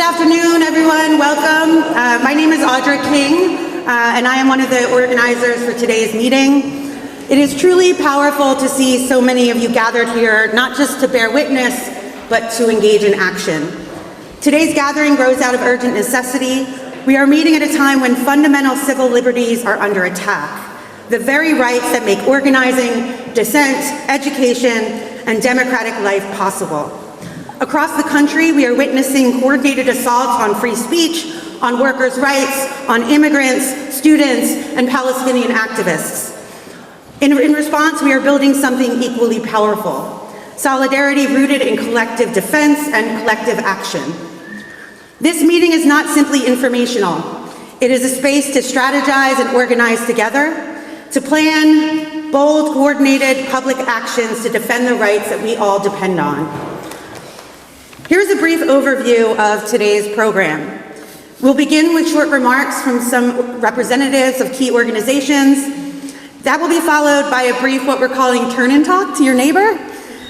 afternoon, everyone. Welcome. My name is Audra King, and I am one of the organizers for today's meeting. It is truly powerful to see so many of you gathered here, not just to bear witness, but to engage in action. Today's gathering grows out of urgent necessity. We are meeting at a time when fundamental civil liberties are under attack, the very rights that make organizing, dissent, education, and democratic life possible. Across the country, we are witnessing coordinated assaults on free speech, on workers' rights, on immigrants, students, and Palestinian activists. In response, we are building something equally powerful: solidarity rooted in collective defense and collective action. This meeting is not simply informational. It is a space to strategize and organize together, to plan bold, coordinated public actions to defend the rights that we all depend on. Here's a brief overview of today's program. We'll begin with short remarks from some representatives of key organizations. That will be followed by a brief, what we're calling turn and talk to your neighbor.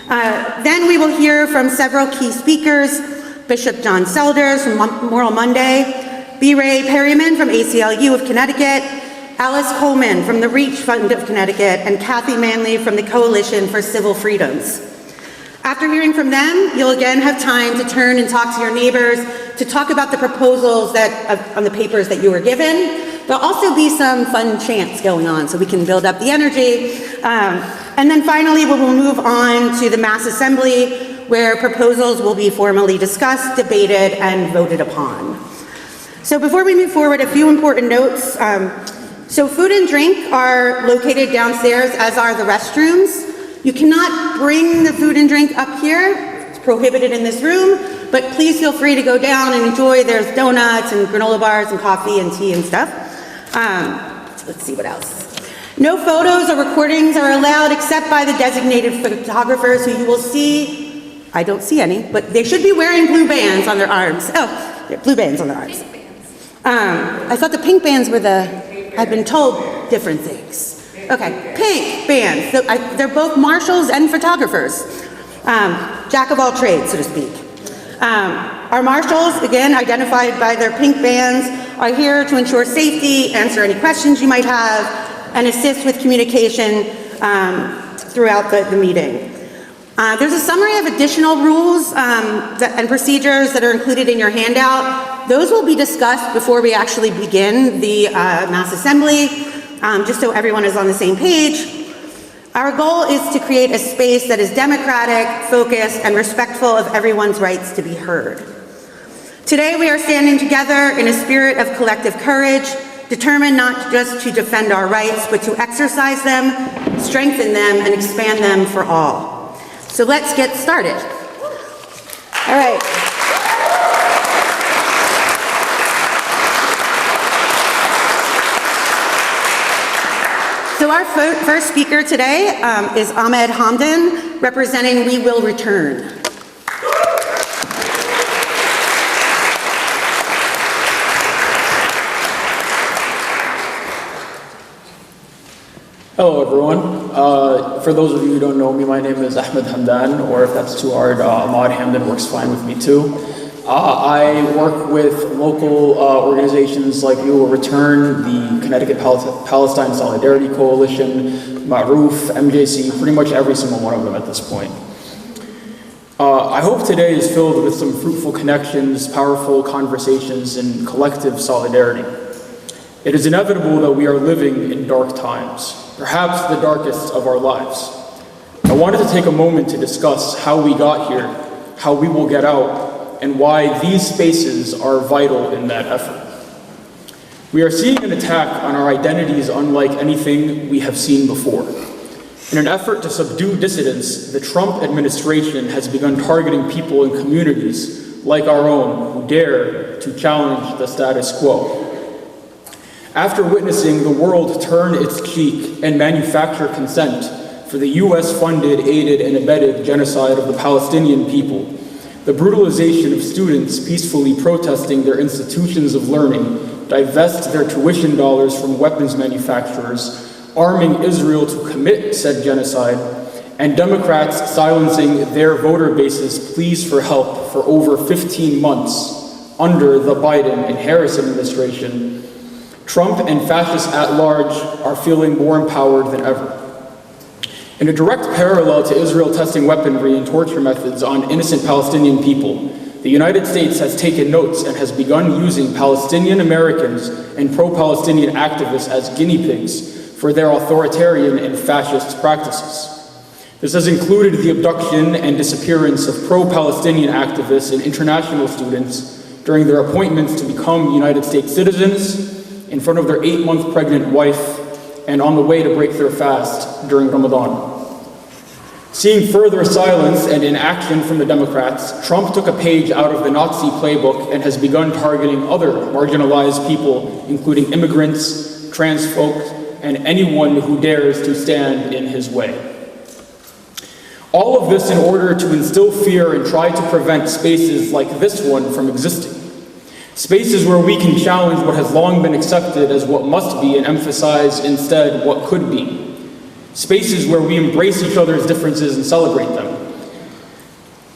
Then we will hear from several key speakers: Bishop John Selders from Moral Monday, B. Ray Perryman from ACLU of Connecticut, Alice Coleman from the Reach Fund of Connecticut, and Kathy Manley from the Coalition for Civil Freedoms. After hearing from them, you'll again have time to turn and talk to your neighbors to talk about the proposals on the papers that you were given. There'll also be some fun chants going on so we can build up the energy. And then finally, we will move on to the mass assembly, where proposals will be formally discussed, debated, and voted upon. So before we move forward, a few important notes. So food and drink are located downstairs, as are the restrooms. You cannot bring the food and drink up here. It's prohibited in this room, but please feel free to go down and enjoy. There's donuts and granola bars and coffee and tea and stuff. Let's see what else. No photos or recordings are allowed except by the designated photographers, who you will see. I don't see any, but they should be wearing blue bands on their arms. Oh, they're blue bands on their arms. I thought the pink bands were I've been told different things. Okay, pink bands. So they're both marshals and photographers. Jack of all trades, so to speak. Our marshals, again, identified by their pink bands, are here to ensure safety, answer any questions you might have, and assist with communication throughout the meeting. There's a summary of additional rules and procedures that are included in your handout. Those will be discussed before we actually begin the mass assembly, just so everyone is on the same page. Our goal is to create a space that is democratic, focused, and respectful of everyone's rights to be heard. Today we are standing together in a spirit of collective courage, determined not just to defend our rights, but to exercise them, strengthen them, and expand them for all. So let's get started. All right. So our first speaker today is Ahmed Hamdan, representing We Will Return. Hello, everyone. For those of you who don't know me, my name is Ahmed Hamdan, or if that's too hard, Ahmad Hamdan works fine with me too. I work with local organizations like We Will Return, the Connecticut Palestine Solidarity Coalition, Ma'roof, MJC, pretty much every single one of them at this point. I hope today is filled with some fruitful connections, powerful conversations, and collective solidarity. It is inevitable that we are living in dark times, perhaps the darkest of our lives. I wanted to take a moment to discuss how we got here, how we will get out, and why these spaces are vital in that effort. We are seeing an attack on our identities unlike anything we have seen before. In an effort to subdue dissidents, the Trump administration has begun targeting people and communities like our own who dare to challenge the status quo. After witnessing the world turn its cheek and manufacture consent for the US-funded, aided, and abetted genocide of the Palestinian people, the brutalization of students peacefully protesting their institutions of learning, divest their tuition dollars from weapons manufacturers, arming Israel to commit said genocide, and Democrats silencing their voter base's pleas for help for over 15 months, under the Biden and Harris administration, Trump and fascists at large are feeling more empowered than ever. In a direct parallel to Israel testing weaponry and torture methods on innocent Palestinian people, the United States has taken notes and has begun using Palestinian Americans and pro-Palestinian activists as guinea pigs for their authoritarian and fascist practices. This has included the abduction and disappearance of pro-Palestinian activists and international students during their appointments to become United States citizens, in front of their 8-month pregnant wife, and on the way to break their fast during Ramadan. Seeing further silence and inaction from the Democrats, Trump took a page out of the Nazi playbook and has begun targeting other marginalized people, including immigrants, trans folks, and anyone who dares to stand in his way. All of this in order to instill fear and try to prevent spaces like this one from existing. Spaces where we can challenge what has long been accepted as what must be and emphasize instead what could be. Spaces where we embrace each other's differences and celebrate them.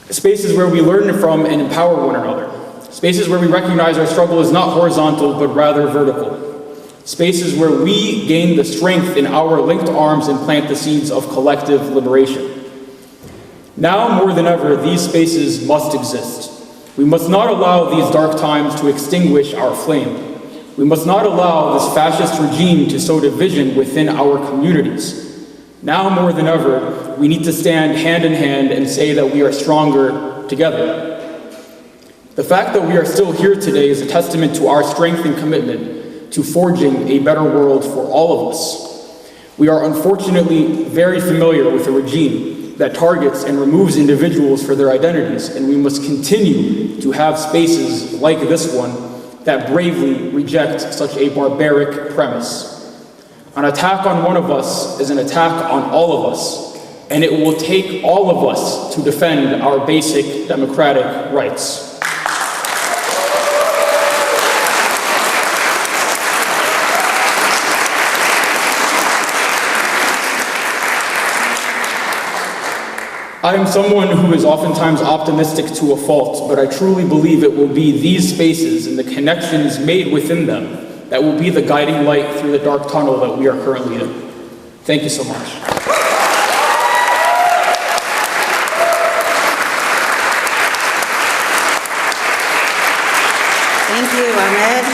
Spaces where we learn from and empower one another. Spaces where we recognize our struggle is not horizontal but rather vertical. Spaces where we gain the strength in our linked arms and plant the seeds of collective liberation. Now more than ever, these spaces must exist. We must not allow these dark times to extinguish our flame. We must not allow this fascist regime to sow division within our communities. Now more than ever, we need to stand hand in hand and say that we are stronger together. The fact that we are still here today is a testament to our strength and commitment to forging a better world for all of us. We are unfortunately very familiar with a regime that targets and removes individuals for their identities, and we must continue to have spaces like this one that bravely reject such a barbaric premise. An attack on one of us is an attack on all of us, and it will take all of us to defend our basic democratic rights. I am someone who is oftentimes optimistic to a fault, but I truly believe it will be these spaces and the connections made within them that will be the guiding light through the dark tunnel that we are currently in. Thank you so much. Thank you, Ahmed.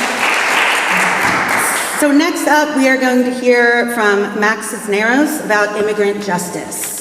So next up, we are going to hear from Max Cisneros about immigrant justice.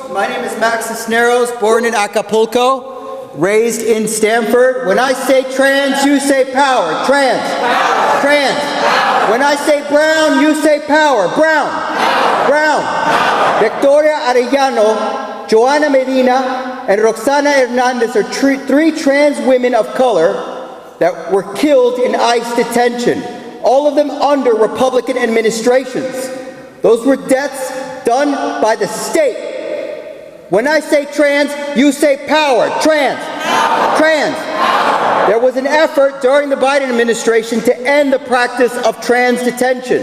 My name is Max Cisneros, born in Acapulco, raised in Stanford. When I say trans, you say power. Trans. Power. Trans. Power. When I say brown, you say power. Brown. Power. Brown. Power. Victoria Arellano, Joanna Medina, and Roxana Hernandez are three trans women of color that were killed in ICE detention, all of them under Republican administrations. Those were deaths done by the state. When I say trans, you say power. Trans. Power. Trans. Power. There was an effort during the Biden administration to end the practice of trans detention.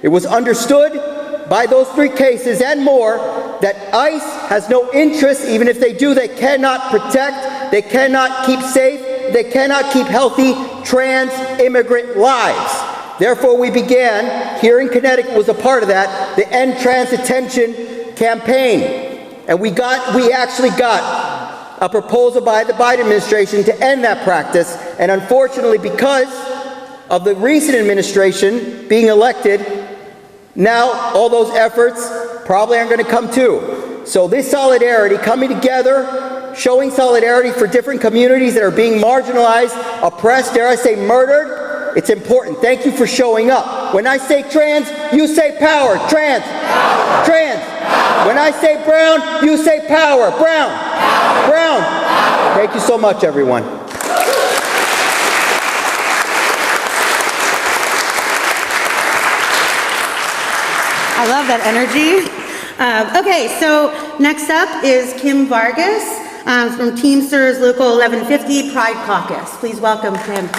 It was understood by those three cases and more that ICE has no interest, even if they do, they cannot protect, they cannot keep safe, they cannot keep healthy trans immigrant lives. Therefore, we began, here in Connecticut was a part of that, the End Trans Detention campaign. And we actually got a proposal by the Biden administration to end that practice. And unfortunately, because of the recent administration being elected, now all those efforts probably aren't going to come to. So this solidarity, coming together, showing solidarity for different communities that are being marginalized, oppressed, dare I say murdered, it's important. Thank you for showing up. When I say trans, you say power. Trans. Power. Trans. Power. When I say brown, you say power. Brown. Power. Brown. Power. Thank you so much, everyone. I love that energy. Okay, so next up is Kim Vargas from Teamsters Local 1150 Pride Caucus. Please welcome Kim.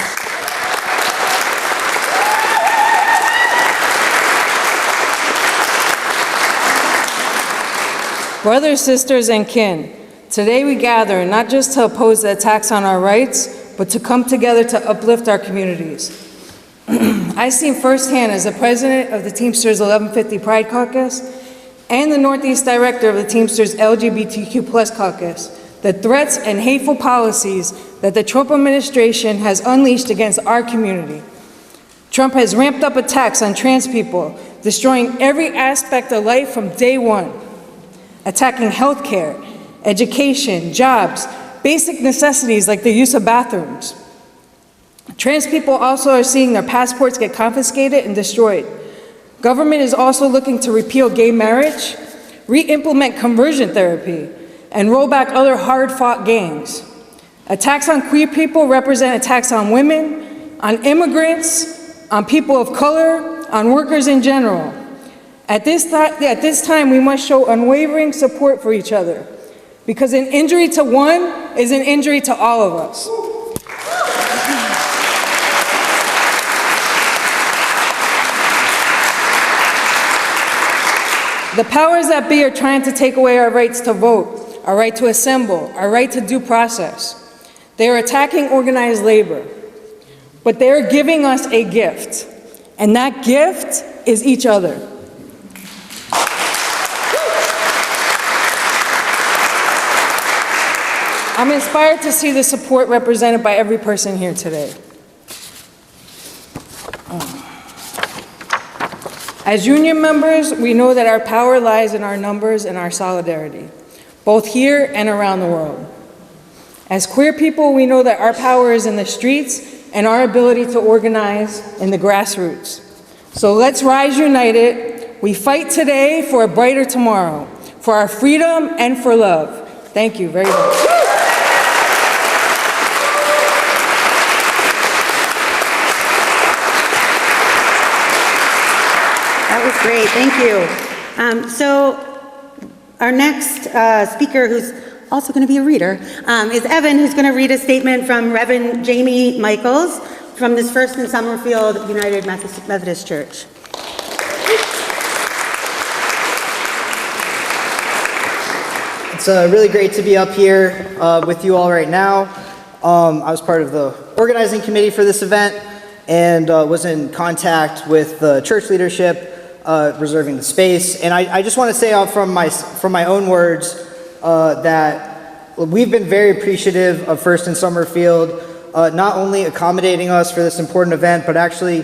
Brothers, sisters, and kin, today we gather not just to oppose the attacks on our rights, but to come together to uplift our communities. I've seen firsthand as the president of the Teamsters 1150 Pride Caucus and the Northeast Director of the Teamsters LGBTQ+ Caucus, the threats and hateful policies that the Trump administration has unleashed against our community. Trump has ramped up attacks on trans people, destroying every aspect of life from day one, attacking healthcare, education, jobs, basic necessities like the use of bathrooms. Trans people also are seeing their passports get confiscated and destroyed. Government is also looking to repeal gay marriage, re-implement conversion therapy, and roll back other hard-fought gains. Attacks on queer people represent attacks on women, on immigrants, on people of color, on workers in general. At this time, we must show unwavering support for each other, because an injury to one is an injury to all of us. The powers that be are trying to take away our rights to vote, our right to assemble, our right to due process. They are attacking organized labor, but they are giving us a gift, and that gift is each other. I'm inspired to see the support represented by every person here today. As union members, we know that our power lies in our numbers and our solidarity, both here and around the world. As queer people, we know that our power is in the streets and our ability to organize in the grassroots. So let's rise united. We fight today for a brighter tomorrow, for our freedom and for love. Thank you very much. That was great, thank you. So our next speaker, who's also going to be a reader, is Evan, who's going to read a statement from Reverend Jamie Michaels from this First in Summerfield United Methodist Church. It's really great to be up here with you all right now. I was part of the organizing committee for this event and was in contact with the church leadership reserving the space. And I just want to say from my own words that we've been very appreciative of First in Summerfield, not only accommodating us for this important event, but actually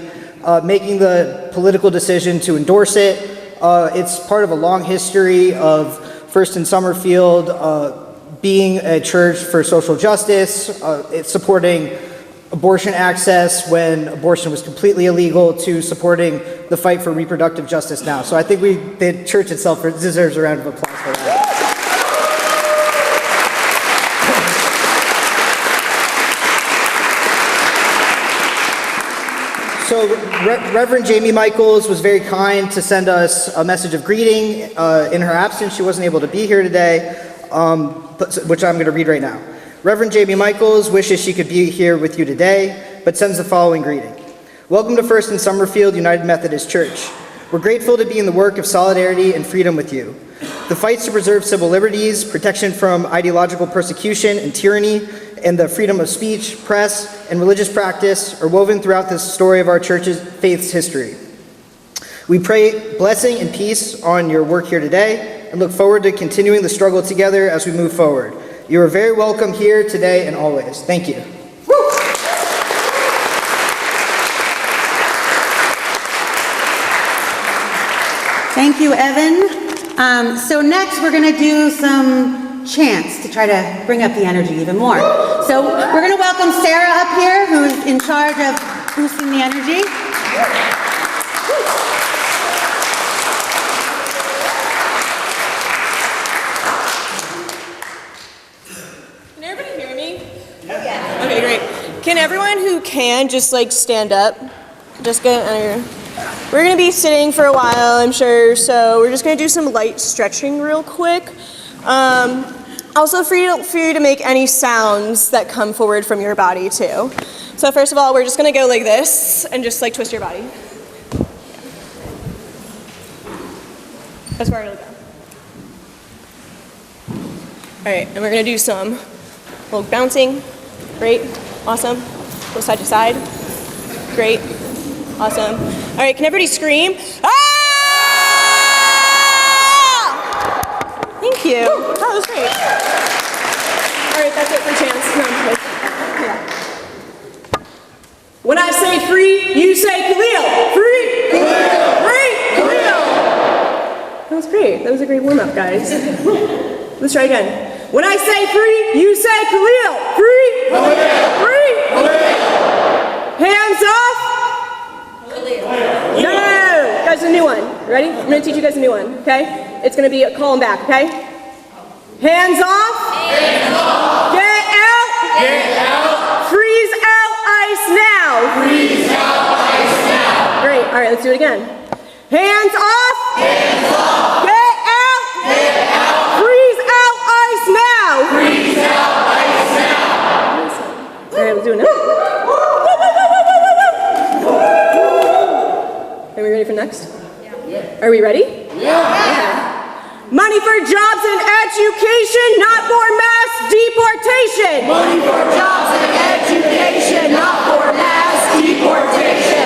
making the political decision to endorse it. It's part of a long history of First in Summerfield being a church for social justice, it's supporting abortion access when abortion was completely illegal, to supporting the fight for reproductive justice now. So I think the church itself deserves a round of applause for that. So Reverend Jamie Michaels was very kind to send us a message of greeting in her absence. She wasn't able to be here today, which I'm going to read right now. Reverend Jamie Michaels wishes she could be here with you today, but sends the following greeting. Welcome to First in Summerfield United Methodist Church. We're grateful to be in the work of solidarity and freedom with you. The fights to preserve civil liberties, protection from ideological persecution and tyranny, and the freedom of speech, press, and religious practice are woven throughout the story of our church's faith's history. We pray blessing and peace on your work here today and look forward to continuing the struggle together as we move forward. You are very welcome here today and always. Thank you. Thank you, Evan. So next we're going to do some chants to try to bring up the energy even more. So we're going to welcome Sarah up here, who's in charge of boosting the energy. Can everybody hear me? Yeah. Okay, great. Can everyone who can just stand up? We're gonna be sitting for a while, I'm sure, so we're just gonna do some light stretching real quick. Also for you to make any sounds that come forward from your body too. So first of all, we're just gonna go like this and just twist your body. That's where we're gonna go. All right, and we're gonna do some little bouncing. Great, awesome. Go side to side. Great, awesome. All right, can everybody scream? Ah! Thank you. Oh, that was great. All right, that's it for chance. No, I'm kidding. Yeah. When I say free, you say Khalil. Free! Khalil! Free! Khalil! That was great. That was a great warm-up, guys. Let's try again. When I say free, you say Khalil. Free! Khalil! Free! Khalil! Hands off! Khalil. No. Guys, a new one. Ready? I'm going to teach you guys a new one, okay? It's going to be a call and back, okay? Hands off. Hands off. Get out. Get out. Freeze out, ice now. Freeze out, ice now. Great. All right, let's do it again. Hands off. Hands off. Get out. Get out. Freeze out, ice now. Freeze out, ice now. All right, let's do it now. Are we ready for next? Yeah. Are we ready? Yeah. Money for jobs and education, not for mass deportation. Money for jobs and education, not for mass deportation.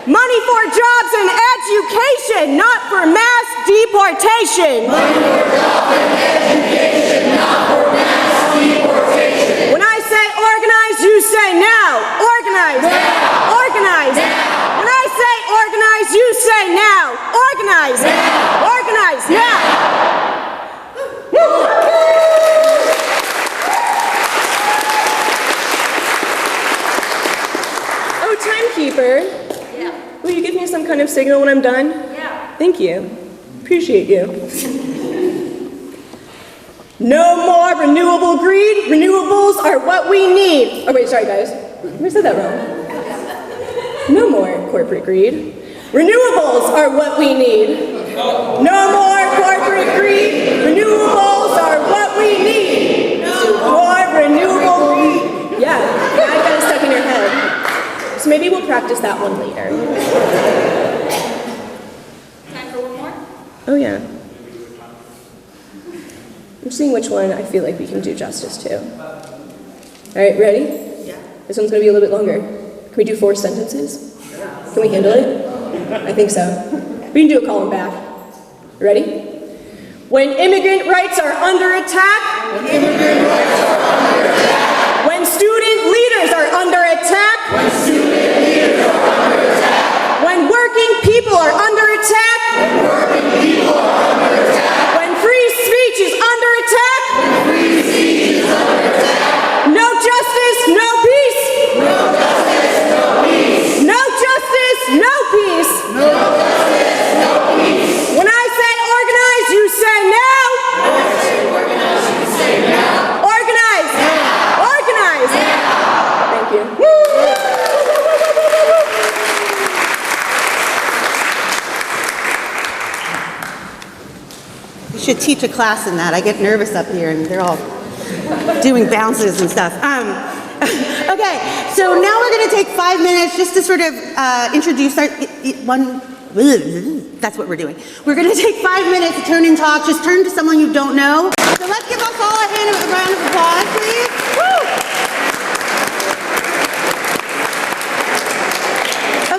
Money for jobs and education, not for mass deportation. Money for jobs and education, not for mass deportation. When I say organize, you say now. Organize. Now. Organize. Now. When I say organize, you say now. Organize. Now. Organize. Now. Oh, timekeeper. Yeah. Will you give me some kind of signal when I'm done? Yeah. Thank you. Appreciate you. No more renewable greed. Renewables are what we need. Oh wait, sorry guys. I said that wrong. No more corporate greed. Renewables are what we need. No more corporate greed. Renewables are what we need. More renewable greed. Yeah, I got it stuck in your head. So maybe we'll practice that one later. Time for one more? Oh yeah. I'm seeing which one I feel like we can do justice to. All right, ready? Yeah. This one's gonna be a little bit longer. Can we do 4 sentences? Can we handle it? I think so. We can do a call and back. Ready? When immigrant rights are under attack. When immigrant rights are under attack. When student leaders are under attack. When student leaders are under attack. When working people are under attack. When working people are under attack. When free speech is under attack. When free speech is under attack. No justice, no peace. No justice, no peace. No justice, no peace. No justice, no peace. When I say organize, you say now. When I say organize, you say now. Organize. Now. Organize. Now. Thank you. You should teach a class in that. I get nervous up here and they're all doing bounces and stuff. Okay, so now we're going to take 5 minutes just to sort of introduce our one. That's what we're doing. We're going to take 5 minutes to turn and talk. Just turn to someone you don't know. So let's give us all a round of applause, please. Woo!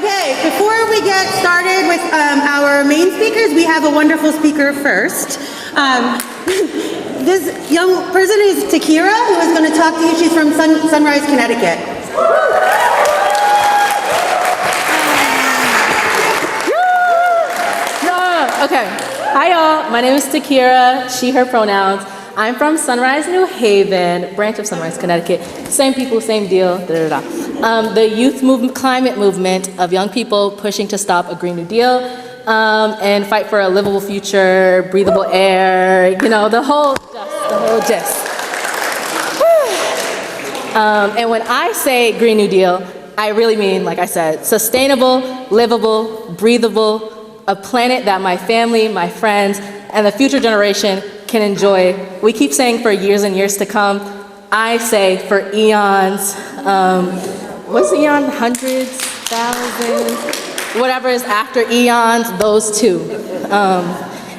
Okay, before we get started with our main speakers, we have a wonderful speaker first. This young person is Takira, who is going to talk to you. She's from Sunrise, Connecticut. Okay. Hi, y'all. My name is Takira, she, her pronouns. I'm from Sunrise, New Haven, branch of Sunrise, Connecticut. Same people, same deal, the youth movement, climate movement of young people pushing to stop a Green New Deal and fight for a livable future, breathable air, you know, the whole gist. And when I say Green New Deal, I really mean, like I said, sustainable, livable, breathable, a planet that my family, my friends, and the future generation can enjoy. We keep saying for years and years to come. I say for eons. What's eon? Hundreds, thousands, whatever is after eons, those two.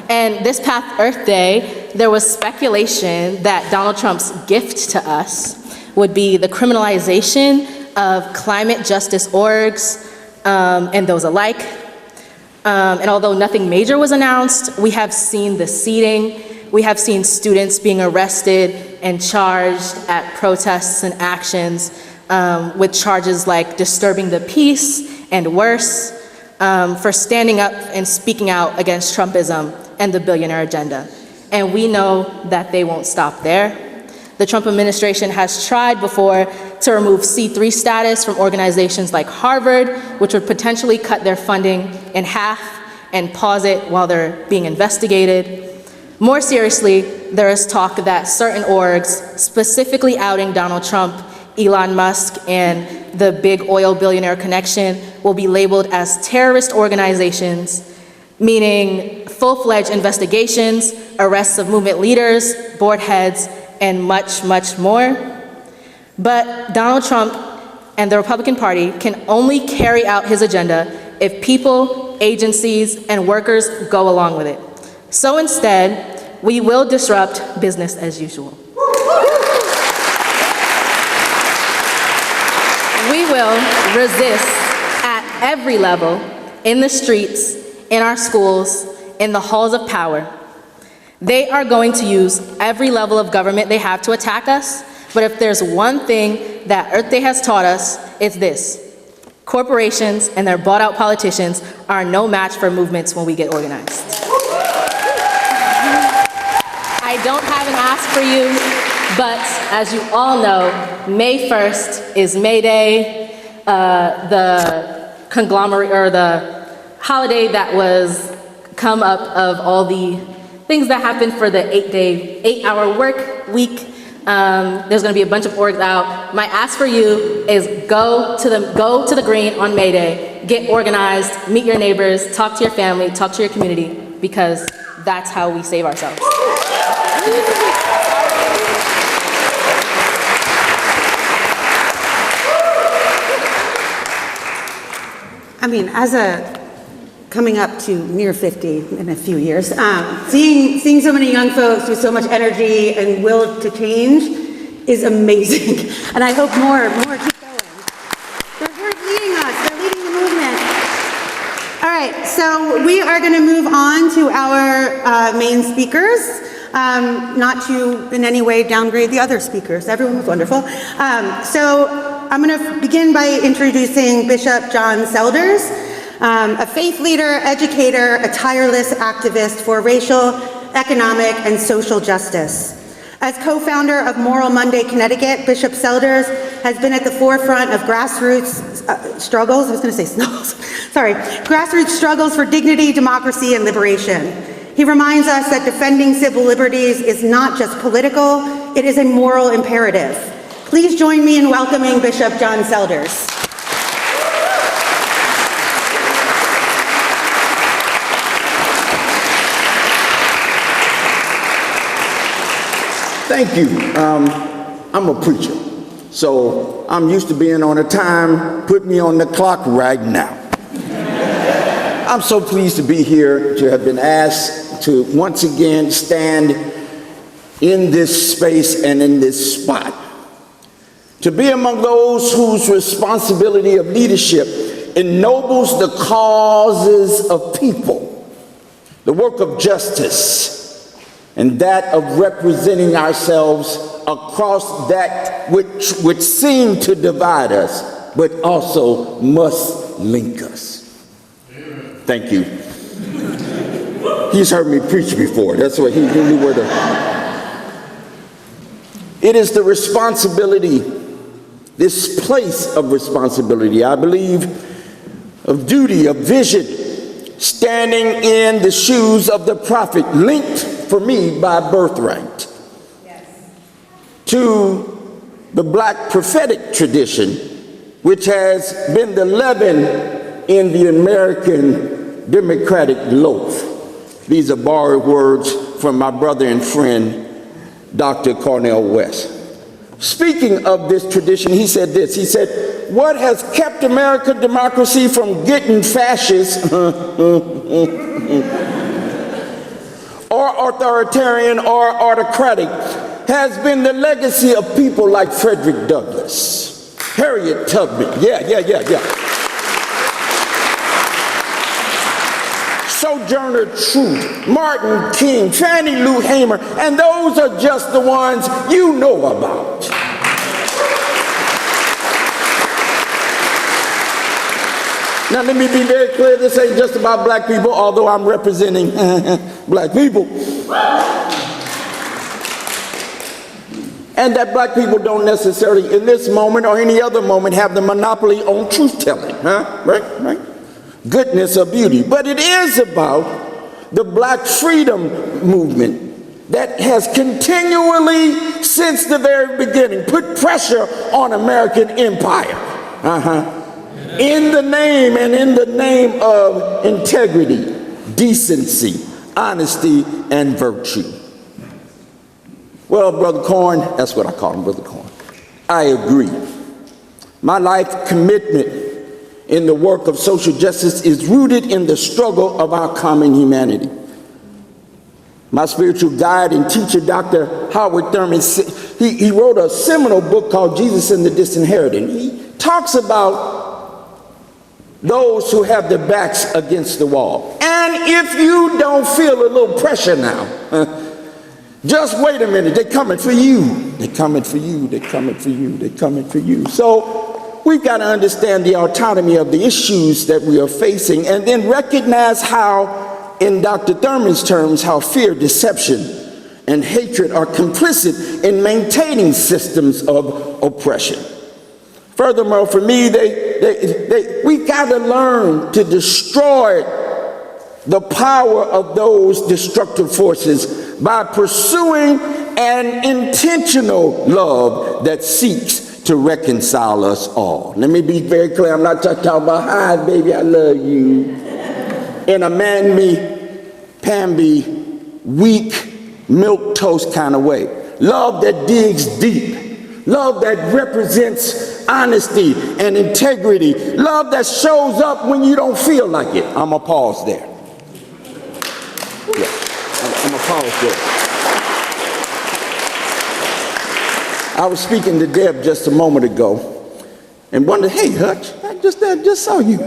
And this past Earth Day, there was speculation that Donald Trump's gift to us would be the criminalization of climate justice orgs and those alike. And although nothing major was announced, we have seen the seeding. We have seen students being arrested and charged at protests and actions with charges like disturbing the peace and worse, for standing up and speaking out against Trumpism and the billionaire agenda. And we know that they won't stop there. The Trump administration has tried before to remove C3 status from organizations like Harvard, which would potentially cut their funding in half and pause it while they're being investigated. More seriously, there is talk that certain orgs, specifically outing Donald Trump, Elon Musk, and the big oil billionaire connection, will be labeled as terrorist organizations, meaning full-fledged investigations, arrests of movement leaders, board heads, and much, much more. But Donald Trump and the Republican Party can only carry out his agenda if people, agencies, and workers go along with it. So instead, we will disrupt business as usual. We will resist at every level, in the streets, in our schools, in the halls of power. They are going to use every level of government they have to attack us, but if there's one thing that Earth Day has taught us, it's this: corporations and their bought-out politicians are no match for movements when we get organized. I don't have an ask for you, but as you all know, May 1st is May Day, the conglomerate, or the holiday that was come up of all the things that happened for the 8-hour work week. There's going to be a bunch of orgs out. My ask for you is go to the green on May Day, get organized, meet your neighbors, talk to your family, talk to your community, because that's how we save ourselves. I mean, coming up to near 50 in a few years, seeing so many young folks with so much energy and will to change is amazing. And I hope more keep going. They're leading us, they're leading the movement. All right, so we are gonna move on to our main speakers. Not to in any way downgrade the other speakers. Everyone was wonderful. So I'm gonna begin by introducing Bishop John Selders. A faith leader, educator, a tireless activist for racial, economic, and social justice. As co-founder of Moral Monday Connecticut, Bishop Selders has been at the forefront of grassroots struggles, grassroots struggles for dignity, democracy, and liberation. He reminds us that defending civil liberties is not just political, it is a moral imperative. Please join me in welcoming Bishop John Selders. Thank you. I'm a preacher, so I'm used to being on a time. Put me on the clock right now. I'm so pleased to be here, to have been asked to once again stand in this space and in this spot. To be among those whose responsibility of leadership ennobles the causes of people, the work of justice, and that of representing ourselves across that which seem to divide us, but also must link us. Thank you. He's heard me preach before. That's what he knew where to. It is the responsibility, this place of responsibility, I believe, of duty, of vision, standing in the shoes of the prophet, linked for me by birthright, yes, to the Black prophetic tradition, which has been the leaven in the American democratic loaf. These are borrowed words from my brother and friend, Dr. Cornel West. Speaking of this tradition, he said this. He said, "What has kept American democracy from getting fascist or authoritarian or autocratic has been the legacy of people like Frederick Douglass, Harriet Tubman, Sojourner Truth, Martin King, Fannie Lou Hamer, and those are just the ones you know about. Now let me be very clear, this ain't just about black people, although I'm representing black people. And that black people don't necessarily, in this moment or any other moment, have the monopoly on truth-telling, right? Goodness or beauty. But it is about the black freedom movement that has continually, since the very beginning, put pressure on American empire. In the name and in the name of integrity, decency, honesty, and virtue. Well, Brother Corn, that's what I call him, Brother Corn. I agree. My life commitment in the work of social justice is rooted in the struggle of our common humanity. My spiritual guide and teacher, Dr. Howard Thurman, he wrote a seminal book called Jesus and the Disinherited. He talks about those who have their backs against the wall. And if you don't feel a little pressure now, just wait a minute, they're coming for you. They're coming for you, they're coming for you, they're coming for you. So we've got to understand the autonomy of the issues that we are facing and then recognize how, in Dr. Thurman's terms, how fear, deception, and hatred are complicit in maintaining systems of oppression. Furthermore, for me, we've got to learn to destroy the power of those destructive forces by pursuing an intentional love that seeks to reconcile us all. Let me be very clear. I'm not talking about, hi, baby, I love you, in a man-me, pamby, weak, milquetoast kind of way. Love that digs deep. Love that represents honesty and integrity. Love that shows up when you don't feel like it. I'm going to pause there. Yeah, I'm going to pause there. I was speaking to Deb just a moment ago and wondered, hey, Hutch, I just saw you.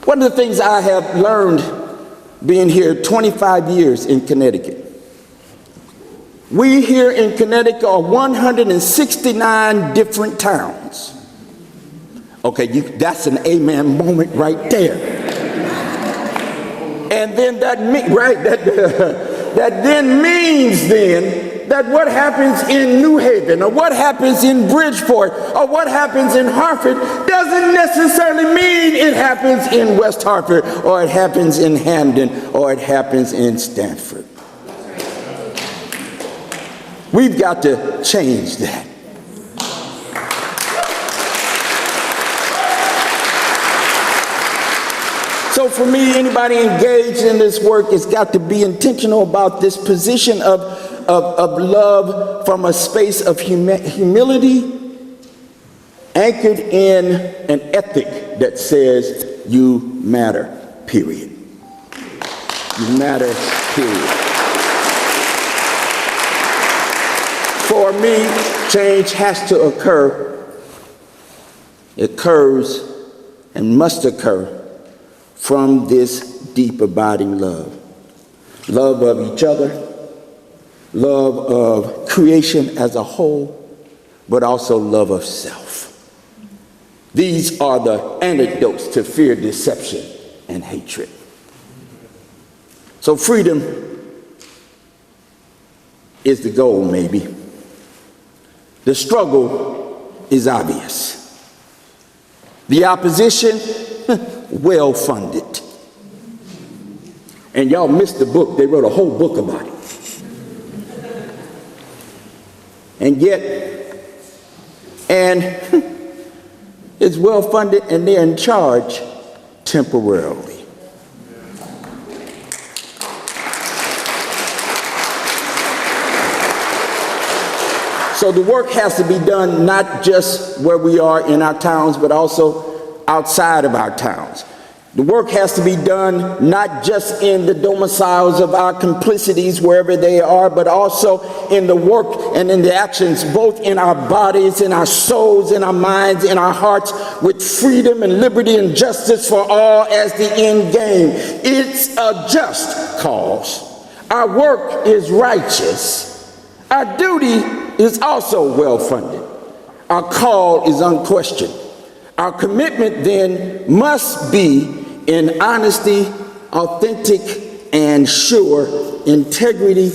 One of the things I have learned being here 25 years in Connecticut, we here in Connecticut are 169 different towns. Okay, that's an amen moment right there. And then that then means that what happens in New Haven or what happens in Bridgeport or what happens in Hartford doesn't necessarily mean it happens in West Hartford or it happens in Hamden or it happens in Stamford. We've got to change that. So for me, anybody engaged in this work has got to be intentional about this position of love from a space of humility anchored in an ethic that says you matter, period. You matter, period. For me, change has to occur. It occurs and must occur from this deep abiding love. Love of each other, love of creation as a whole, but also love of self. These are the antidotes to fear, deception, and hatred. So freedom is the goal, maybe. The struggle is obvious. The opposition, well-funded. And y'all missed the book. They wrote a whole book about it. And yet, it's well-funded and they're in charge temporarily. So the work has to be done not just where we are in our towns, but also outside of our towns. The work has to be done not just in the domiciles of our complicities, wherever they are, but also in the work and in the actions, both in our bodies, in our souls, in our minds, in our hearts, with freedom and liberty and justice for all as the end game. It's a just cause. Our work is righteous. Our duty is also well-funded. Our call is unquestioned. Our commitment then must be in honesty, authentic, and sure. Integrity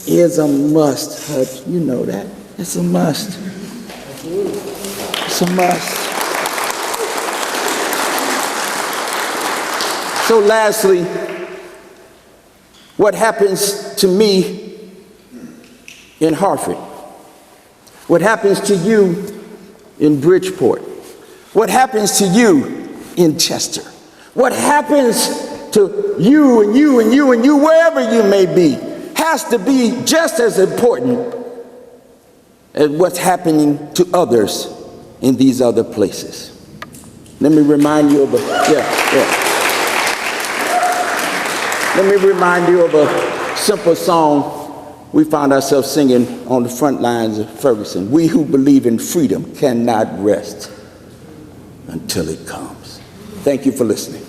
is a must, Hutch. You know that. It's a must. It's a must. So lastly, what happens to me in Hartford? What happens to you in Bridgeport? What happens to you in Chester? What happens to you and you and you and you, wherever you may be, has to be just as important as what's happening to others in these other places. Let me remind you of Let me remind you of a simple song we found ourselves singing on the front lines of Ferguson. We who believe in freedom cannot rest until it comes. Thank you for listening.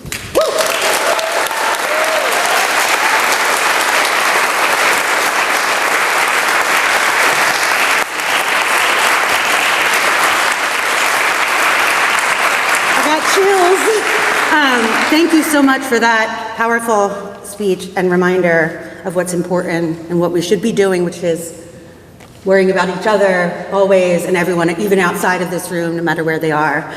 Thank you so much for that powerful speech and reminder of what's important and what we should be doing, which is worrying about each other always and everyone, even outside of this room, no matter where they are.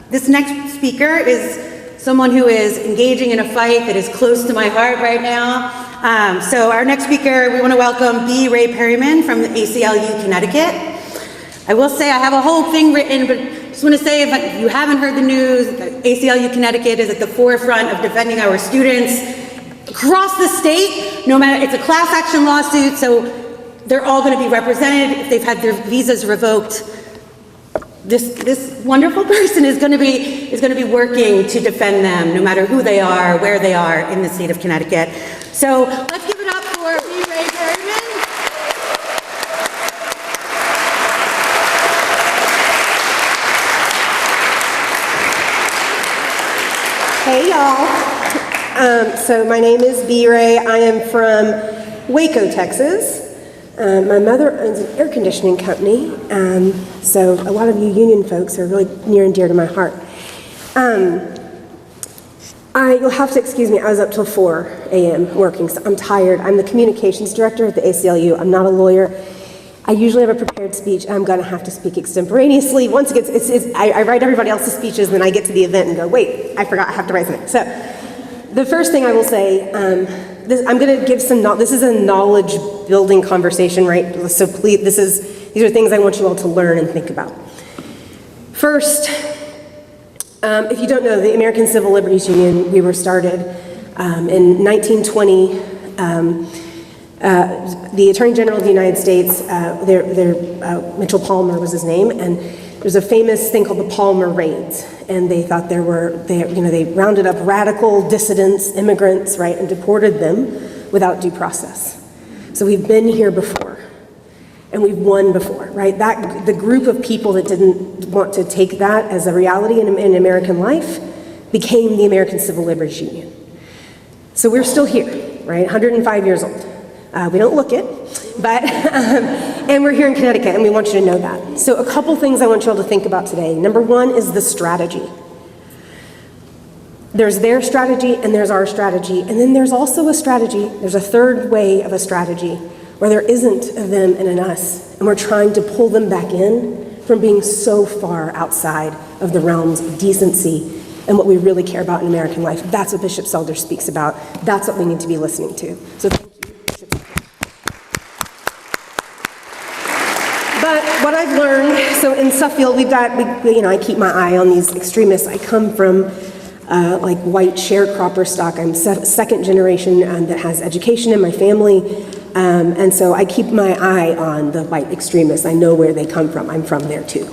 This next speaker is someone who is engaging in a fight that is close to my heart right now. So our next speaker, we want to welcome B. Ray Perryman from the ACLU Connecticut. I will say I have a whole thing written, but just want to say, if you haven't heard the news, ACLU Connecticut is at the forefront of defending our students across the state. No matter, it's a class action lawsuit, so they're all going to be represented if they've had their visas revoked. This wonderful person is going to be working to defend them, no matter who they are, where they are in the state of Connecticut. So let's give it up for B. Ray Perryman. Hey y'all. So my name is B. Ray. I am from Waco, Texas. My mother owns an air conditioning company, so a lot of you union folks are really near and dear to my heart. You'll have to excuse me, I was up till 4 a.m. working, so I'm tired. I'm the communications director at the ACLU. I'm not a lawyer. I usually have a prepared speech. I'm going to have to speak extemporaneously. Once it gets, I write everybody else's speeches, then I get to the event and go, wait, I forgot I have to write something. So the first thing I will say, I'm going to give this is a knowledge building conversation, right? So please, these are things I want you all to learn and think about. First, if you don't know, the American Civil Liberties Union, we were started in 1920. The Attorney General of the United States, Mitchell Palmer was his name, and there's a famous thing called the Palmer Raids, and they thought they rounded up radical dissidents, immigrants, right, and deported them without due process. So we've been here before, and we've won before, right? The group of people that didn't want to take that as a reality in American life became the American Civil Liberties Union. So we're still here, right? 105 years old. We don't look it, but, and we're here in Connecticut, and we want you to know that. So a couple things I want you all to think about today. Number one is the strategy. There's their strategy, and there's our strategy, and then there's also a strategy, there's a third way of a strategy, where there isn't a them and an us, and we're trying to pull them back in from being so far outside of the realms of decency and what we really care about in American life. That's what Bishop Selder speaks about. That's what we need to be listening to. So thank you. But what I've learned, so in Suffield, I keep my eye on these extremists. I come from like white sharecropper stock. I'm second generation that has education in my family. And so I keep my eye on the white extremists. I know where they come from. I'm from there too.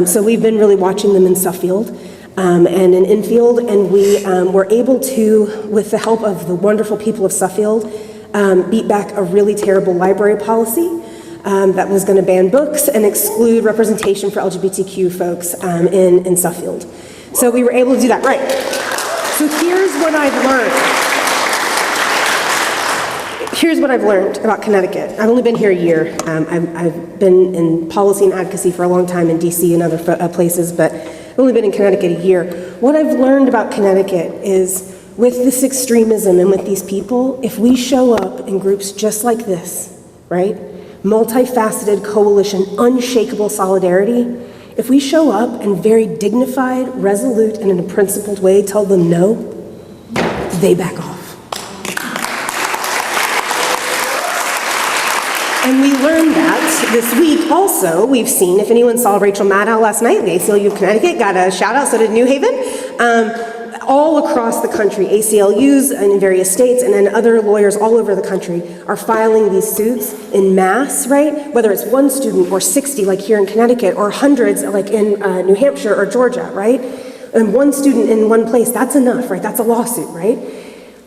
So we've been really watching them in Suffield. and in Enfield, and we were able to, with the help of the wonderful people of Suffield, beat back a really terrible library policy that was going to ban books and exclude representation for LGBTQ folks in Suffield. So we were able to do that, right. So here's what I've learned. Here's what I've learned about Connecticut. I've only been here a year. I've been in policy and advocacy for a long time in DC and other places, but I've only been in Connecticut a year. What I've learned about Connecticut is with this extremism and with these people, if we show up in groups just like this, right? Multifaceted coalition, unshakable solidarity, if we show up and very dignified, resolute, and in a principled way tell them no, they back off. And we learned that this week also. We've seen, if anyone saw Rachel Maddow last night, the ACLU of Connecticut got a shout out, so did New Haven. All across the country, ACLUs and in various states, and then other lawyers all over the country are filing these suits in mass, right? Whether it's one student or 60 like here in Connecticut, or hundreds like in New Hampshire or Georgia, right? And one student in one place, that's enough, right? That's a lawsuit, right?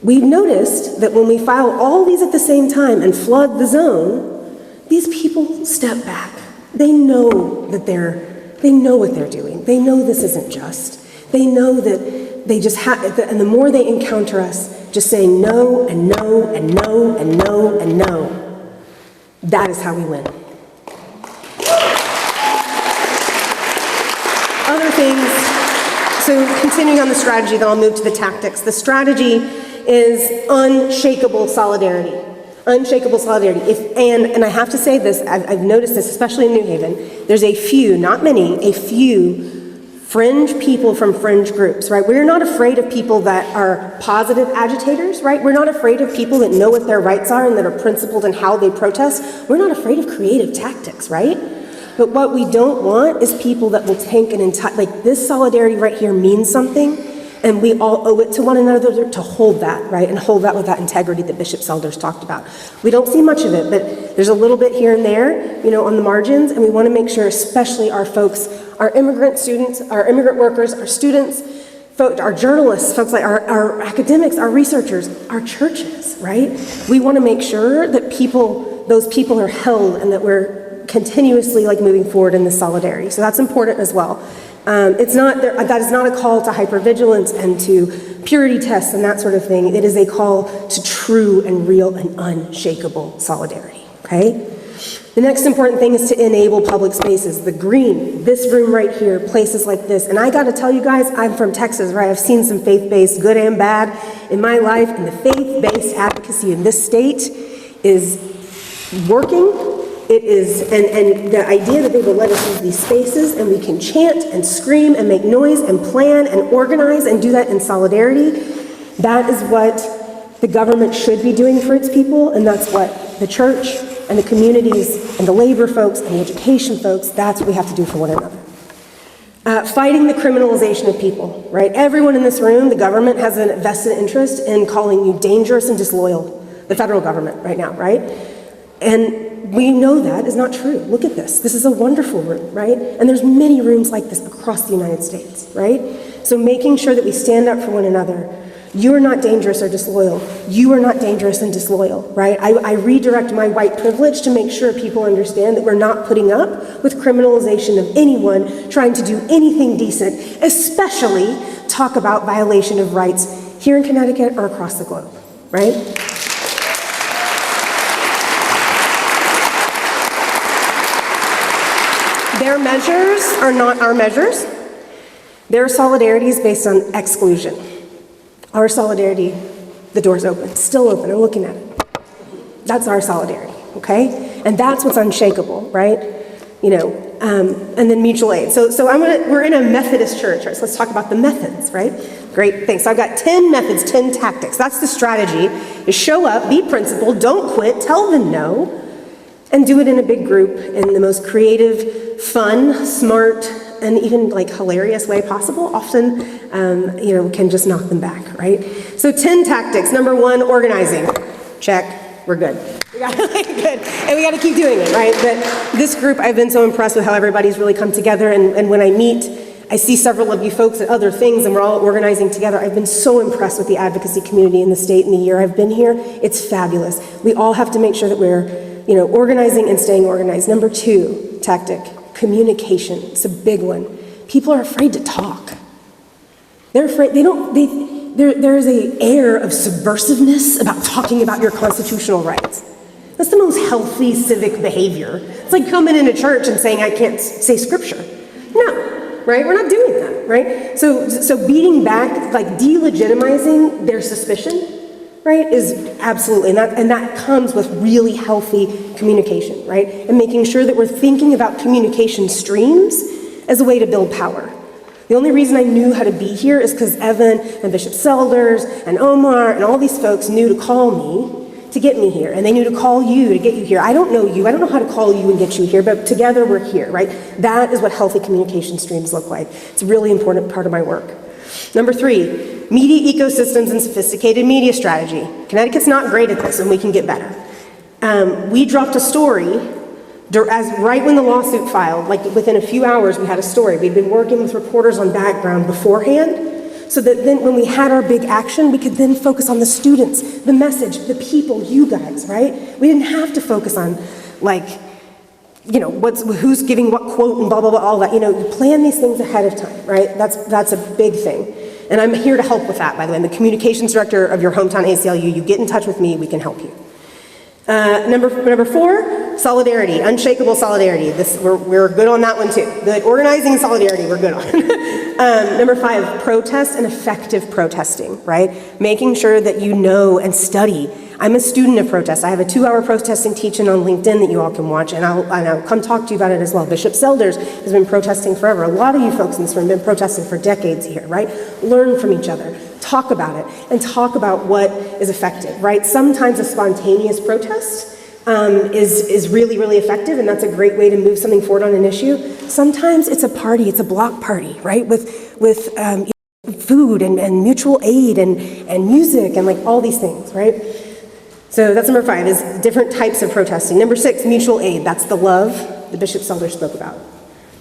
We've noticed that when we file all these at the same time and flood the zone, these people step back. They know that they know what they're doing. They know this isn't just. They know that they just have, and the more they encounter us just saying no and no and no and no and no, that is how we win. Other things, so continuing on the strategy, then I'll move to the tactics. The strategy is unshakable solidarity. Unshakable solidarity. And I have to say this, I've noticed this, especially in New Haven, there's a few, not many, a few fringe people from fringe groups, right? We're not afraid of people that are positive agitators, right? We're not afraid of people that know what their rights are and that are principled in how they protest. We're not afraid of creative tactics, right? But what we don't want is people that will take an entire, like this solidarity right here means something, and we all owe it to one another to hold that, right? And hold that with that integrity that Bishop Selders talked about. We don't see much of it, but there's a little bit here and there, you know, on the margins, and we want to make sure, especially our folks, our immigrant students, our immigrant workers, our students, our journalists, folks like our academics, our researchers, our churches, right? We want to make sure that those people are held and that we're continuously like moving forward in this solidarity. So that's important as well. That is not a call to hypervigilance and to purity tests and that sort of thing. It is a call to true and real and unshakable solidarity, okay? The next important thing is to enable public spaces. The green, this room right here, places like this. And I gotta tell you guys, I'm from Texas, right? I've seen some faith-based, good and bad, in my life, and the faith-based advocacy in this state is working. It is, and the idea that they will let us use these spaces and we can chant and scream and make noise and plan and organize and do that in solidarity, that is what the government should be doing for its people, and that's what the church and the communities and the labor folks and the education folks, that's what we have to do for one another. Fighting the criminalization of people, right? Everyone in this room, the government has a vested interest in calling you dangerous and disloyal, the federal government right now, right? And we know that is not true. Look at this. This is a wonderful room, right? And there's many rooms like this across the United States, right? So making sure that we stand up for one another. You are not dangerous or disloyal. You are not dangerous and disloyal, right? I redirect my white privilege to make sure people understand that we're not putting up with criminalization of anyone trying to do anything decent, especially talk about violation of rights here in Connecticut or across the globe, right? Their measures are not our measures. Their solidarity is based on exclusion. Our solidarity, the door's open, still open, I'm looking at it. That's our solidarity, okay? And that's what's unshakable, right? You know, and then mutual aid. So we're in a Methodist church, right? So let's talk about the methods, right? Great, thanks. So I've got 10 methods, 10 tactics. That's the strategy, is show up, be principled, don't quit, tell them no, and do it in a big group in the most creative, fun, smart, and even like hilarious way possible. Often, you know, can just knock them back, right? So 10 tactics. Number 1, organizing. Check, we're good. We got it, good. And we got to keep doing it, right? But this group, I've been so impressed with how everybody's really come together. And when I meet I see several of you folks at other things, and we're all organizing together. I've been so impressed with the advocacy community in the state in the year I've been here. It's fabulous. We all have to make sure that we're, organizing and staying organized. Number 2 tactic, communication. It's a big one. People are afraid to talk. They're afraid, there is an air of subversiveness about talking about your constitutional rights. That's the most healthy civic behavior. It's like coming into church and saying, I can't say scripture. No, right? We're not doing that, right? So beating back, like delegitimizing their suspicion, right, is absolutely, and that comes with really healthy communication, right? And making sure that we're thinking about communication streams as a way to build power. The only reason I knew how to be here is because Evan and Bishop Selders and Omar and all these folks knew to call me to get me here, and they knew to call you to get you here. I don't know you, I don't know how to call you and get you here, but together we're here, right? That is what healthy communication streams look like. It's a really important part of my work. Number 3, media ecosystems and sophisticated media strategy. Connecticut's not great at this, and we can get better. We dropped a story right when the lawsuit filed, like within a few hours we had a story. We'd been working with reporters on background beforehand, so that then when we had our big action, we could then focus on the students, the message, the people, you guys, right? We didn't have to focus on who's giving what quote and blah, blah, blah, all that. You plan these things ahead of time, right? That's a big thing. And I'm here to help with that, by the way. I'm the communications director of your hometown ACLU. You get in touch with me, we can help you. Number 4, solidarity, unshakable solidarity. We're good on that one too. The organizing and solidarity, we're good on. Number 5, protest and effective protesting, right? Making sure that you know and study. I'm a student of protest. I have a 2-hour protesting teaching on LinkedIn that you all can watch, and I'll come talk to you about it as well. Bishop Selders has been protesting forever. A lot of you folks in this room have been protesting for decades here, right? Learn from each other. Talk about it, and talk about what is effective, right? Sometimes a spontaneous protest is really, really effective, and that's a great way to move something forward on an issue. Sometimes it's a party, it's a block party, right? With food and mutual aid and music and like all these things, right? So that's number 5, is different types of protesting. Number 6, mutual aid. That's the love that Bishop Selder spoke about.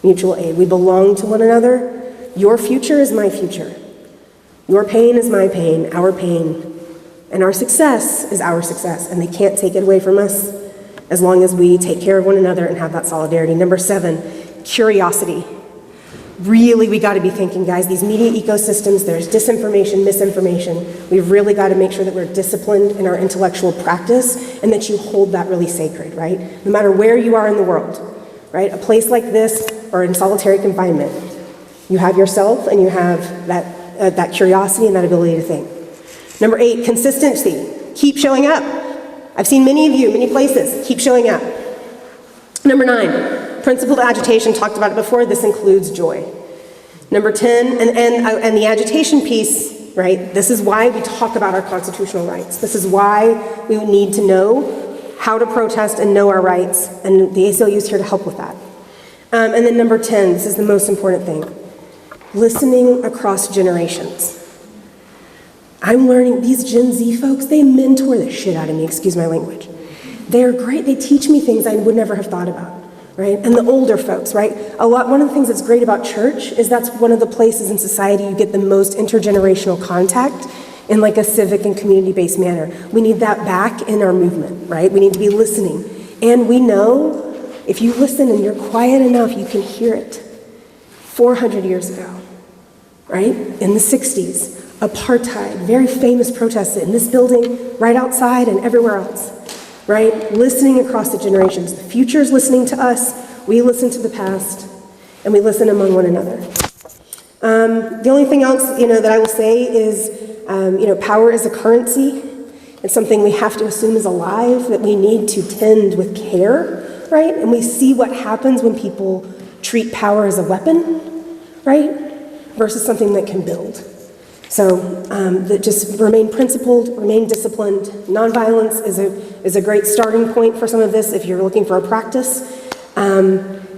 Mutual aid. We belong to one another. Your future is my future. Your pain is my pain, our pain. And our success is our success, and they can't take it away from us as long as we take care of one another and have that solidarity. Number 7, curiosity. Really, we got to be thinking, guys, these media ecosystems, there's disinformation, misinformation. We've really got to make sure that we're disciplined in our intellectual practice and that you hold that really sacred, right? No matter where you are in the world, right? A place like this or in solitary confinement, you have yourself and you have that curiosity and that ability to think. Number 8, consistency. Keep showing up. I've seen many of you, many places. Keep showing up. Number 9, principled agitation. Talked about it before. This includes joy. Number 10, and the agitation piece, right? This is why we talk about our constitutional rights. This is why we need to know how to protest and know our rights, and the ACLU is here to help with that. And then number 10, this is the most important thing. Listening across generations. I'm learning, these Gen Z folks, they mentor the shit out of me, excuse my language. They're great, they teach me things I would never have thought about, right? And the older folks, right? One of the things that's great about church is that's one of the places in society you get the most intergenerational contact in like a civic and community-based manner. We need that back in our movement, right? We need to be listening. And we know if you listen and you're quiet enough, you can hear it. 400 years ago, right? In the 60s, apartheid, very famous protests in this building, right outside and everywhere else, right? Listening across the generations. The future's listening to us, we listen to the past, and we listen among one another. The only thing else, that I will say is, power is a currency. It's something we have to assume is alive, that we need to tend with care, right? And we see what happens when people treat power as a weapon, right? Versus something that can build. So that just remain principled, remain disciplined. Nonviolence is a great starting point for some of this if you're looking for a practice.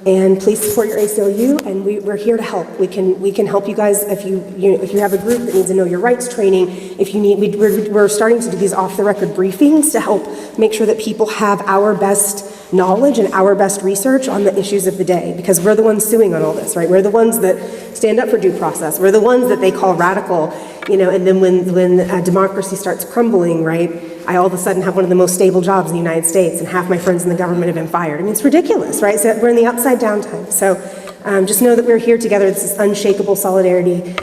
And please support your ACLU, and we're here to help. We can help you guys if you have a group that needs to know your rights training. If you need, we're starting to do these off-the-record briefings to help make sure that people have our best knowledge and our best research on the issues of the day, because we're the ones suing on all this, right? We're the ones that stand up for due process. We're the ones that they call radical, and then when democracy starts crumbling, right, I all of a sudden have one of the most stable jobs in the United States, and half my friends in the government have been fired. I mean, it's ridiculous, right? So we're in the upside down time. So just know that we're here together. This is unshakable solidarity.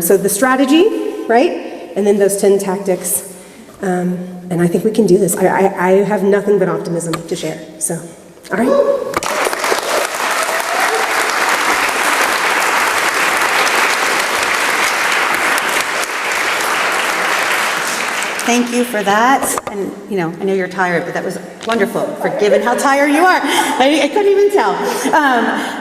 So the strategy, right, and then those 10 tactics. And I think we can do this. I have nothing but optimism to share. So, all right. Thank you for that. And, I know you're tired, but that was wonderful, given how tired you are. I couldn't even tell.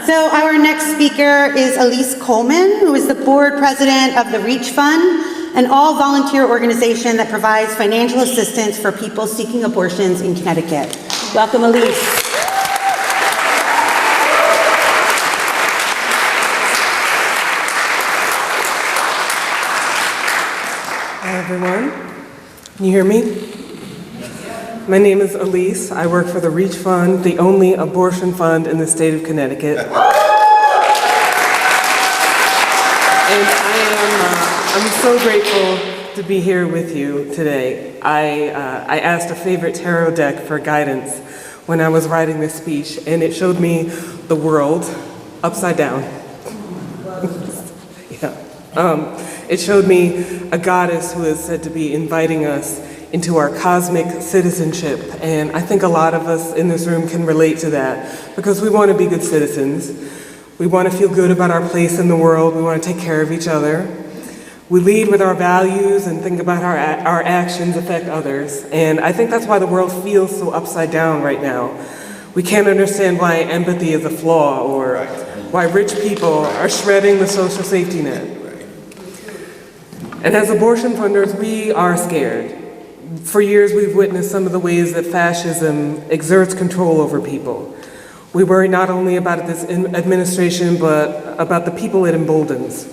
So our next speaker is Elise Coleman, who is the board president of the REACH Fund, an all-volunteer organization that provides financial assistance for people seeking abortions in Connecticut. Welcome, Elise. Hi, everyone. Can you hear me? My name is Elise. I work for the REACH Fund, the only abortion fund in the state of Connecticut. And I'm so grateful to be here with you today. I asked a favorite tarot deck for guidance when I was writing this speech, and it showed me the world upside down. Yeah. It showed me a goddess who is said to be inviting us into our cosmic citizenship. And I think a lot of us in this room can relate to that because we want to be good citizens. We want to feel good about our place in the world. We want to take care of each other. We lead with our values and think about how our actions affect others. And I think that's why the world feels so upside down right now. We can't understand why empathy is a flaw or why rich people are shredding the social safety net. And as abortion funders, we are scared. For years, we've witnessed some of the ways that fascism exerts control over people. We worry not only about this administration, but about the people it emboldens.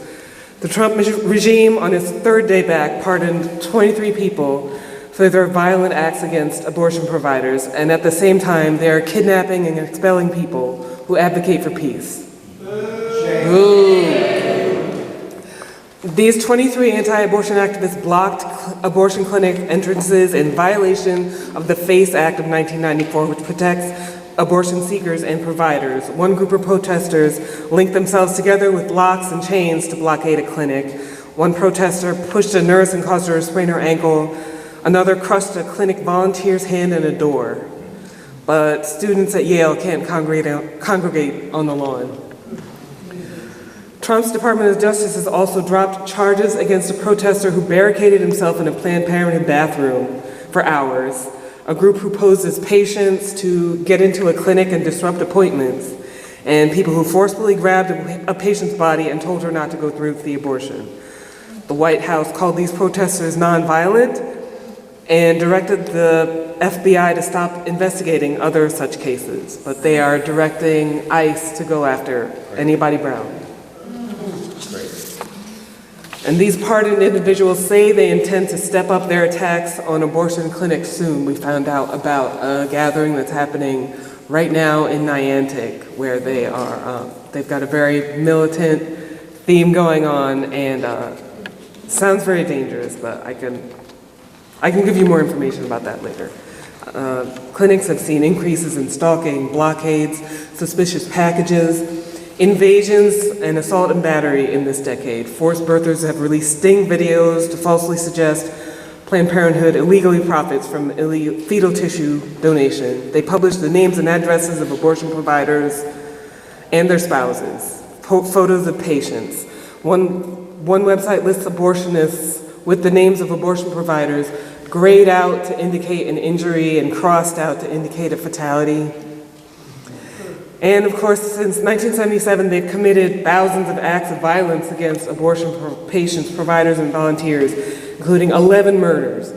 The Trump regime, on its third day back, pardoned 23 people for their violent acts against abortion providers, and at the same time, they are kidnapping and expelling people who advocate for peace. Ooh. These 23 anti-abortion activists blocked abortion clinic entrances in violation of the FACE Act of 1994, which protects abortion seekers and providers. One group of protesters linked themselves together with locks and chains to blockade a clinic. One protester pushed a nurse and caused her to sprain her ankle. Another crushed a clinic volunteer's hand in a door. But students at Yale can't congregate on the lawn. Trump's Department of Justice has also dropped charges against a protester who barricaded himself in a Planned Parenthood bathroom for hours, a group who posed as patients to get into a clinic and disrupt appointments, and people who forcefully grabbed a patient's body and told her not to go through with the abortion. The White House called these protesters nonviolent and directed the FBI to stop investigating other such cases, but they are directing ICE to go after anybody brown. And these pardoned individuals say they intend to step up their attacks on abortion clinics soon. We found out about a gathering that's happening right now in Niantic, where they've got a very militant theme going on, and sounds very dangerous, but I can give you more information about that later. Clinics have seen increases in stalking, blockades, suspicious packages, invasions, and assault and battery in this decade. Forced birthers have released sting videos to falsely suggest Planned Parenthood illegally profits from fetal tissue donation. They publish the names and addresses of abortion providers and their spouses, photos of patients. One website lists abortionists with the names of abortion providers grayed out to indicate an injury and crossed out to indicate a fatality. And of course, since 1977, they've committed thousands of acts of violence against abortion patients, providers, and volunteers, including 11 murders,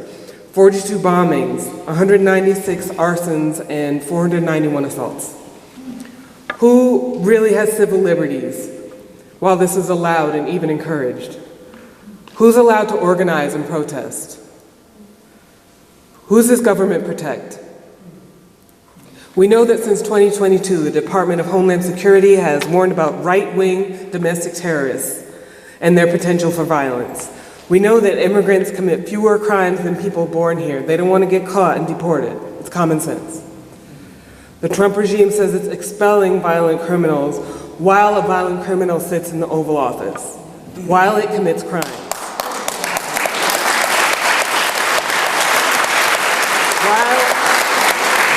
42 bombings, 196 arsons, and 491 assaults. Who really has civil liberties while this is allowed and even encouraged? Who's allowed to organize and protest? Who does this government protect? We know that since 2022, the Department of Homeland Security has warned about right-wing domestic terrorists and their potential for violence. We know that immigrants commit fewer crimes than people born here. They don't want to get caught and deported. It's common sense. The Trump regime says it's expelling violent criminals while a violent criminal sits in the Oval Office, while it commits crimes.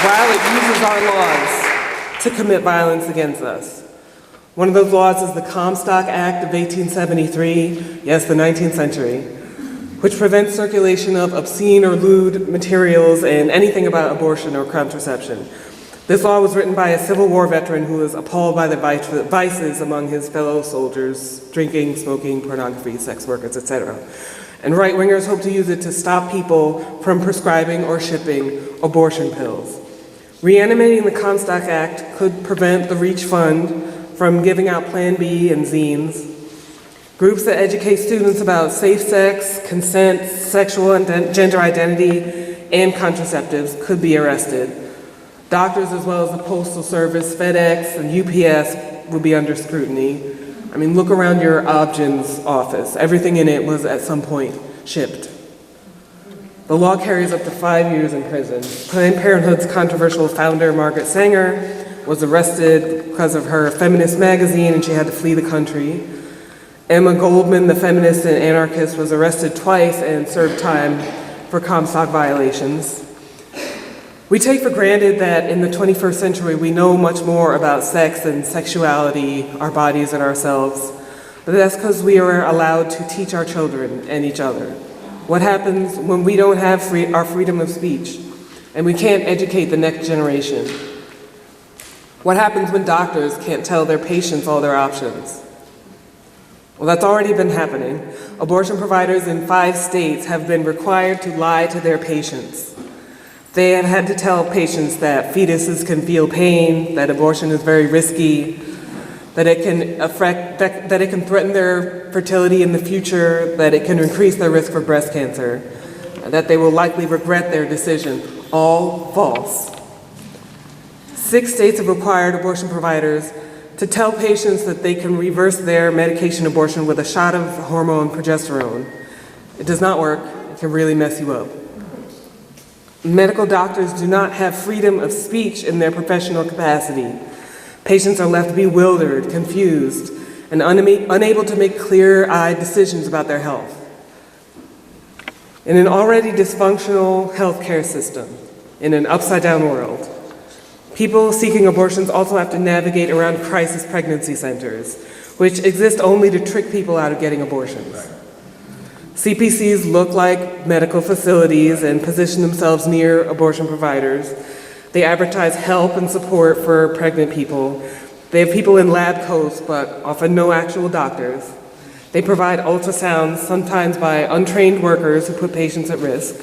While it uses our laws to commit violence against us. One of those laws is the Comstock Act of 1873, yes, the 19th century, which prevents circulation of obscene or lewd materials and anything about abortion or contraception. This law was written by a Civil War veteran who was appalled by the vices among his fellow soldiers, drinking, smoking, pornography, sex workers, etc. And right-wingers hope to use it to stop people from prescribing or shipping abortion pills. Reanimating the Comstock Act could prevent the REACH Fund from giving out Plan B and zines. Groups that educate students about safe sex, consent, sexual and gender identity, and contraceptives could be arrested. Doctors, as well as the Postal Service, FedEx, and UPS would be under scrutiny. I mean, look around your Obgyn's office. Everything in it was at some point shipped. The law carries up to 5 years in prison. Planned Parenthood's controversial founder, Margaret Sanger, was arrested because of her feminist magazine and she had to flee the country. Emma Goldman, the feminist and anarchist, was arrested twice and served time for Comstock violations. We take for granted that in the 21st century we know much more about sex and sexuality, our bodies and ourselves, but that's because we are allowed to teach our children and each other. What happens when we don't have our freedom of speech and we can't educate the next generation? What happens when doctors can't tell their patients all their options? Well, that's already been happening. Abortion providers in 5 states have been required to lie to their patients. They have had to tell patients that fetuses can feel pain, that abortion is very risky, that it can threaten their fertility in the future, that it can increase their risk for breast cancer, that they will likely regret their decision. All false. 6 states have required abortion providers to tell patients that they can reverse their medication abortion with a shot of hormone progesterone. It does not work. It can really mess you up. Medical doctors do not have freedom of speech in their professional capacity. Patients are left bewildered, confused, and unable to make clear-eyed decisions about their health. In an already dysfunctional healthcare system, in an upside-down world, people seeking abortions also have to navigate around crisis pregnancy centers, which exist only to trick people out of getting abortions. CPCs look like medical facilities and position themselves near abortion providers. They advertise help and support for pregnant people. They have people in lab coats, but often no actual doctors. They provide ultrasounds, sometimes by untrained workers who put patients at risk.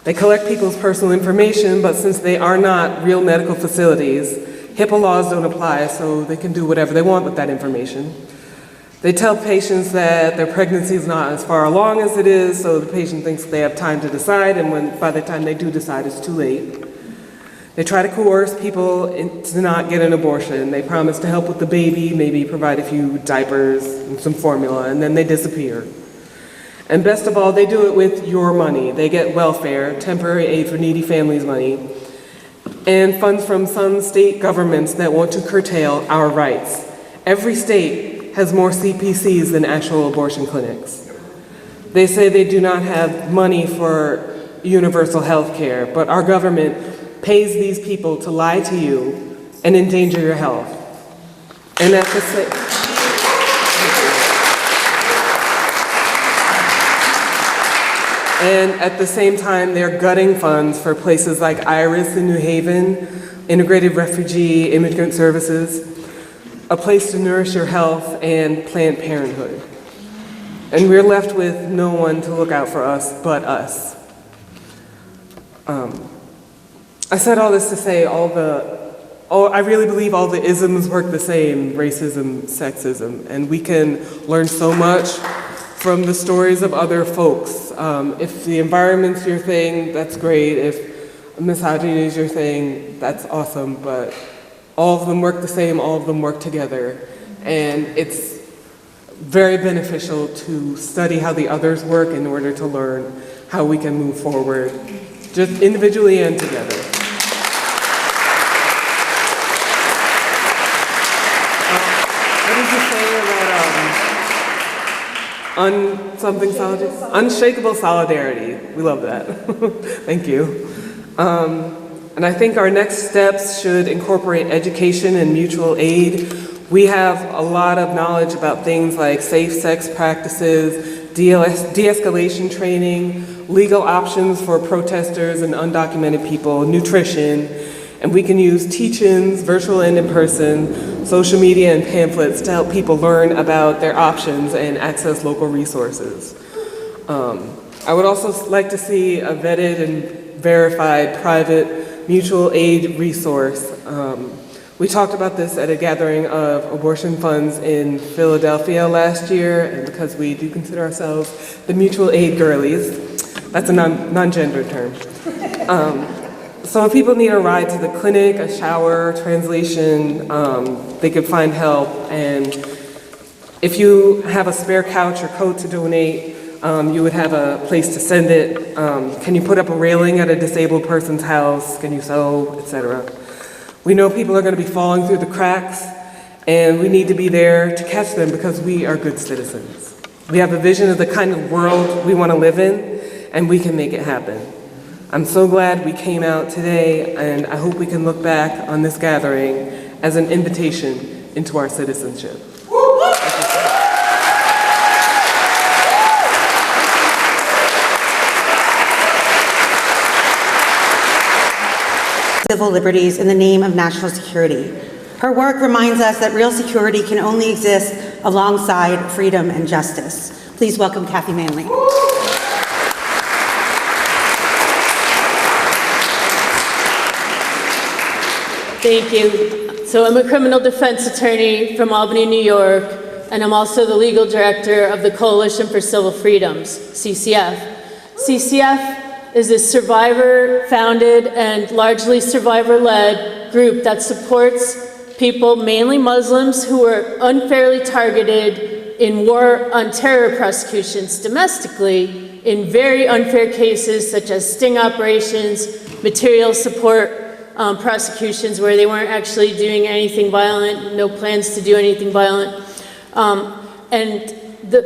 They collect people's personal information, but since they are not real medical facilities, HIPAA laws don't apply, so they can do whatever they want with that information. They tell patients that their pregnancy is not as far along as it is, so the patient thinks they have time to decide, and by the time they do decide, it's too late. They try to coerce people to not get an abortion. They promise to help with the baby, maybe provide a few diapers and some formula, and then they disappear. And best of all, they do it with your money. They get welfare, temporary aid for needy families money, and funds from some state governments that want to curtail our rights. Every state has more CPCs than actual abortion clinics. They say they do not have money for universal health care, but our government pays these people to lie to you and endanger your health. And at the same time, they're gutting funds for places like IRIS in New Haven, Integrated Refugee Immigrant Services, A Place to Nourish Your Health, and Planned Parenthood. And we're left with no one to look out for us but us. I said all this to say I really believe all the isms work the same, racism, sexism, and we can learn so much from the stories of other folks. If the environment's your thing, that's great. If misogyny is your thing, that's awesome, but all of them work the same, all of them work together. And it's very beneficial to study how the others work in order to learn how we can move forward, just individually and together. What did you say about unshakable solidarity? We love that. Thank you. And I think our next steps should incorporate education and mutual aid. We have a lot of knowledge about things like safe sex practices, de-escalation training, legal options for protesters and undocumented people, nutrition, and we can use teach-ins, virtual and in person, social media and pamphlets to help people learn about their options and access local resources. I would also like to see a vetted and verified private mutual aid resource. We talked about this at a gathering of abortion funds in Philadelphia last year, and because we do consider ourselves the mutual aid girlies, that's a non-gendered term. So if people need a ride to the clinic, a shower, translation, they could find help. And if you have a spare couch or coat to donate, you would have a place to send it. Can you put up a railing at a disabled person's house? Can you sew, etc.? We know people are going to be falling through the cracks, and we need to be there to catch them because we are good citizens. We have a vision of the kind of world we want to live in, and we can make it happen. I'm so glad we came out today, and I hope we can look back on this gathering as an invitation into our citizenship. Civil liberties in the name of national security. Her work reminds us that real security can only exist alongside freedom and justice. Please welcome Kathy Manley. Thank you. So I'm a criminal defense attorney from Albany, New York, and I'm also the legal director of the Coalition for Civil Freedoms, CCF. CCF is a survivor-founded and largely survivor-led group that supports people, mainly Muslims, who are unfairly targeted in war on terror prosecutions domestically in very unfair cases such as sting operations, material support prosecutions where they weren't actually doing anything violent, no plans to do anything violent.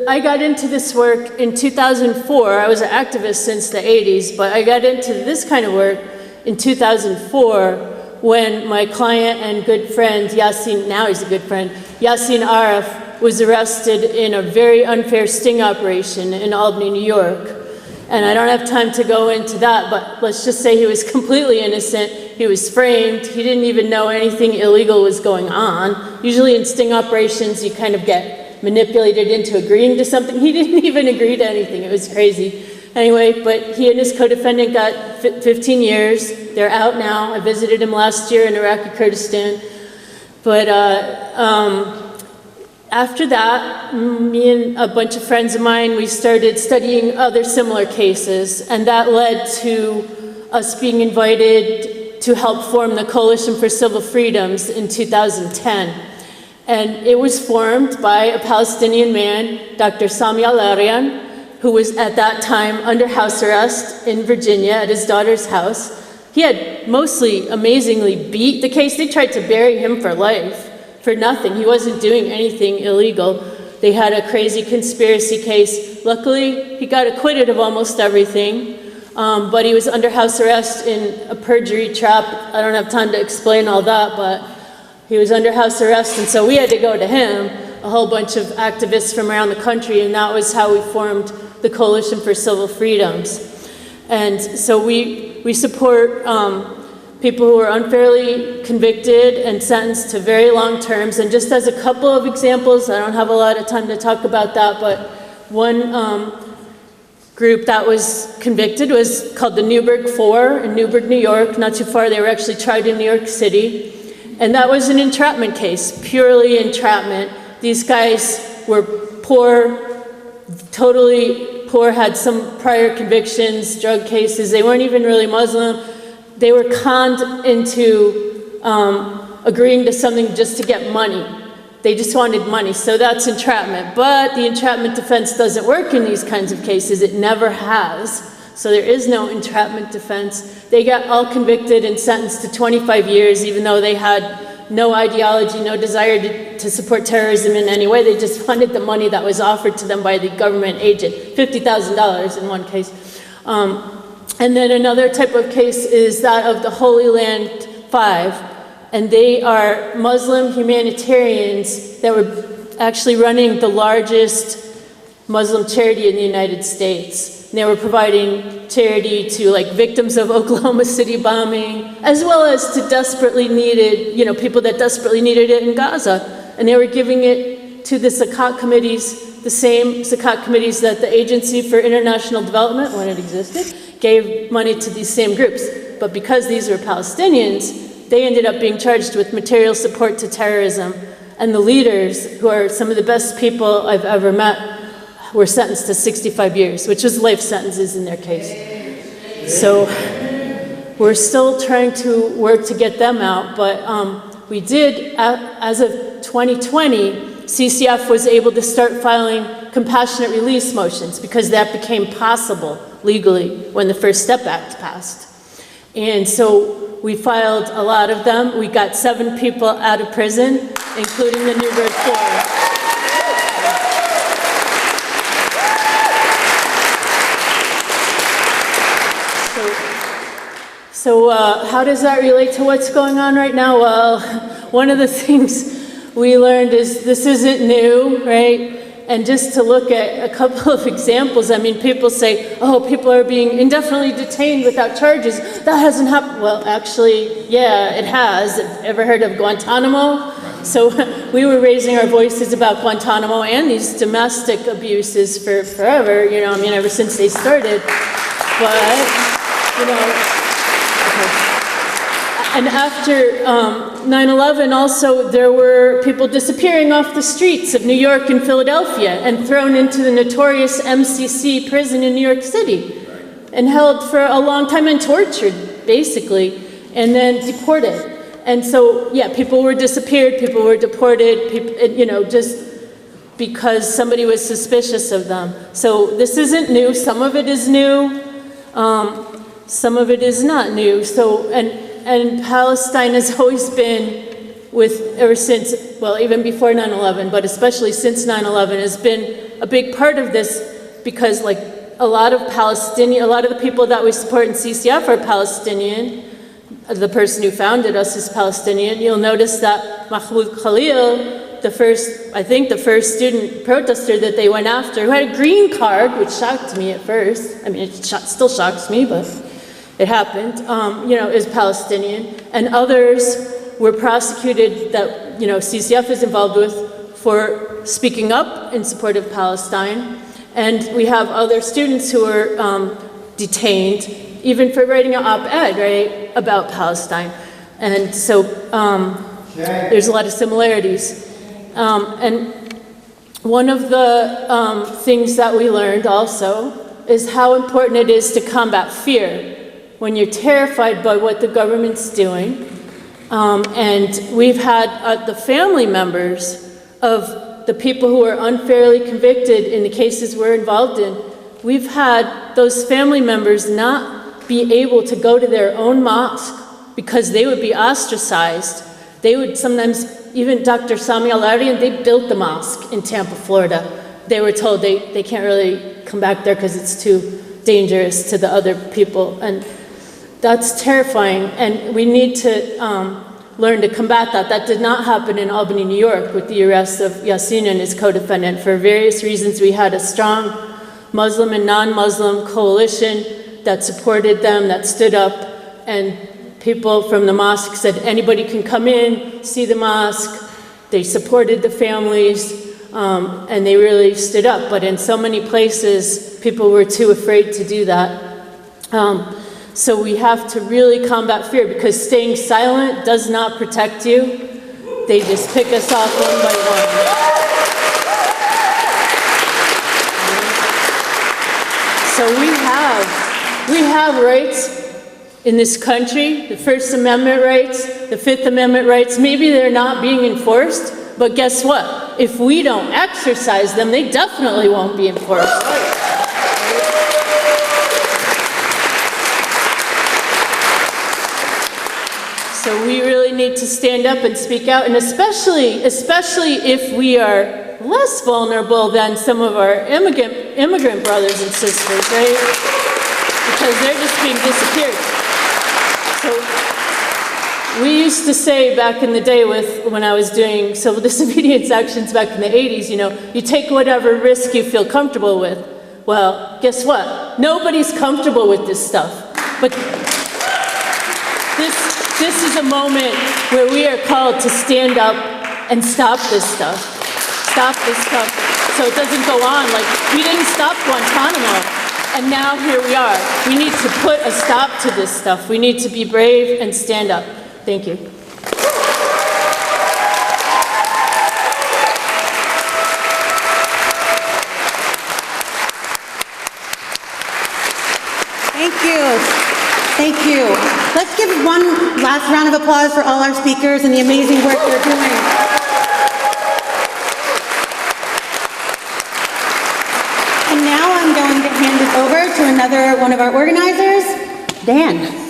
I got into this work in 2004. I was an activist since the 80s, but I got into this kind of work in 2004 when my client and good friend, Yasin, now he's a good friend, Yasin Araf, was arrested in a very unfair sting operation in Albany, New York. And I don't have time to go into that, but let's just say he was completely innocent. He was framed. He didn't even know anything illegal was going on. Usually in sting operations, you kind of get manipulated into agreeing to something. He didn't even agree to anything. It was crazy. Anyway, but he and his co-defendant got 15 years. They're out now. I visited him last year in Iraqi Kurdistan. But after that, me and a bunch of friends of mine, we started studying other similar cases, and that led to us being invited to help form the Coalition for Civil Freedoms in 2010. And it was formed by a Palestinian man, Dr. Sami Al-Arian, who was at that time under house arrest in Virginia at his daughter's house. He had mostly amazingly beat the case. They tried to bury him for life, for nothing. He wasn't doing anything illegal. They had a crazy conspiracy case. Luckily, he got acquitted of almost everything, but he was under house arrest in a perjury trap. I don't have time to explain all that, but he was under house arrest, and so we had to go to him, a whole bunch of activists from around the country, and that was how we formed the Coalition for Civil Freedoms. And so we support people who are unfairly convicted and sentenced to very long terms. And just as a couple of examples, I don't have a lot of time to talk about that, but one group that was convicted was called the Newburgh Four in Newburgh, New York, not too far. They were actually tried in New York City. And that was an entrapment case, purely entrapment. These guys were poor, totally poor, had some prior convictions, drug cases. They weren't even really Muslim. they were conned into agreeing to something just to get money. They just wanted money, so that's entrapment. But the entrapment defense doesn't work in these kinds of cases. It never has. So there is no entrapment defense. They got all convicted and sentenced to 25 years, even though they had no ideology, no desire to support terrorism in any way. They just wanted the money that was offered to them by the government agent, $50,000 in one case. And then another type of case is that of the Holy Land Five, and they are Muslim humanitarians that were actually running the largest Muslim charity in the United States. And they were providing charity to like victims of Oklahoma City bombing, as well as to desperately needed, people that desperately needed it in Gaza. And they were giving it to the Zakat committees, the same Zakat committees that the Agency for International Development, when it existed, gave money to these same groups. But because these were Palestinians, they ended up being charged with material support to terrorism. And the leaders, who are some of the best people I've ever met, were sentenced to 65 years, which was life sentences in their case. So we're still trying to work to get them out, but we did, as of 2020, CCF was able to start filing compassionate release motions because that became possible legally when the First Step Act passed. And so we filed a lot of them. We got 7 people out of prison, including the Newburgh 4. So how does that relate to what's going on right now? Well, one of the things we learned is this isn't new, right? And just to look at a couple of examples, I mean, people say, oh, people are being indefinitely detained without charges. That hasn't happened. Well, actually, yeah, it has. Ever heard of Guantanamo? So we were raising our voices about Guantanamo and these domestic abuses for forever, ever since they started. But, and after 9/11, also, there were people disappearing off the streets of New York and Philadelphia and thrown into the notorious MCC prison in New York City and held for a long time and tortured, basically, and then deported. And so, yeah, people were disappeared, people were deported, just because somebody was suspicious of them. So this isn't new. Some of it is new. Some of it is not new. So, and Palestine has always been ever since, well, even before 9/11, but especially since 9/11, has been a big part of this because, like, a lot of the people that we support in CCF are Palestinian. The person who founded us is Palestinian. You'll notice that Mahmoud Khalil, the first student protester that they went after, who had a green card, which shocked me at first. I mean, it still shocks me, but it happened, is Palestinian. And others were prosecuted that, CCF is involved with for speaking up in support of Palestine. And we have other students who were detained, even for writing an op-ed, right, about Palestine. And so there's a lot of similarities. And one of the things that we learned also is how important it is to combat fear when you're terrified by what the government's doing. And we've had the family members of the people who are unfairly convicted in the cases we're involved in. We've had those family members not be able to go to their own mosque because they would be ostracized. They would sometimes, even Dr. Sami Al-Arian, they built the mosque in Tampa, Florida. They were told they can't really come back there because it's too dangerous to the other people. And that's terrifying, and we need to learn to combat that. That did not happen in Albany, New York, with the arrest of Yasin and his co-defendant. For various reasons, we had a strong Muslim and non-Muslim coalition that supported them, that stood up, and people from the mosque said anybody can come in, see the mosque. They supported the families, and they really stood up. But in so many places, people were too afraid to do that. So we have to really combat fear, because staying silent does not protect you. They just pick us off one by one. So we have rights in this country, the First Amendment rights, the Fifth Amendment rights, maybe they're not being enforced, but guess what? If we don't exercise them, they definitely won't be enforced. So we really need to stand up and speak out, and especially if we are less vulnerable than some of our immigrant brothers and sisters, right? Because they're just being disappeared. So we used to say back in the day when I was doing civil disobedience actions back in the 80s, you take whatever risk you feel comfortable with. Well, guess what? Nobody's comfortable with this stuff. But this is a moment where we are called to stand up and stop this stuff. Stop this stuff so it doesn't go on. Like, we didn't stop Guantanamo, and now here we are. We need to put a stop to this stuff. We need to be brave and stand up. Thank you. Thank you. Thank you. Let's give one last round of applause for all our speakers and the amazing work they're doing. And now I'm going to hand it over to another one of our organizers, Dan.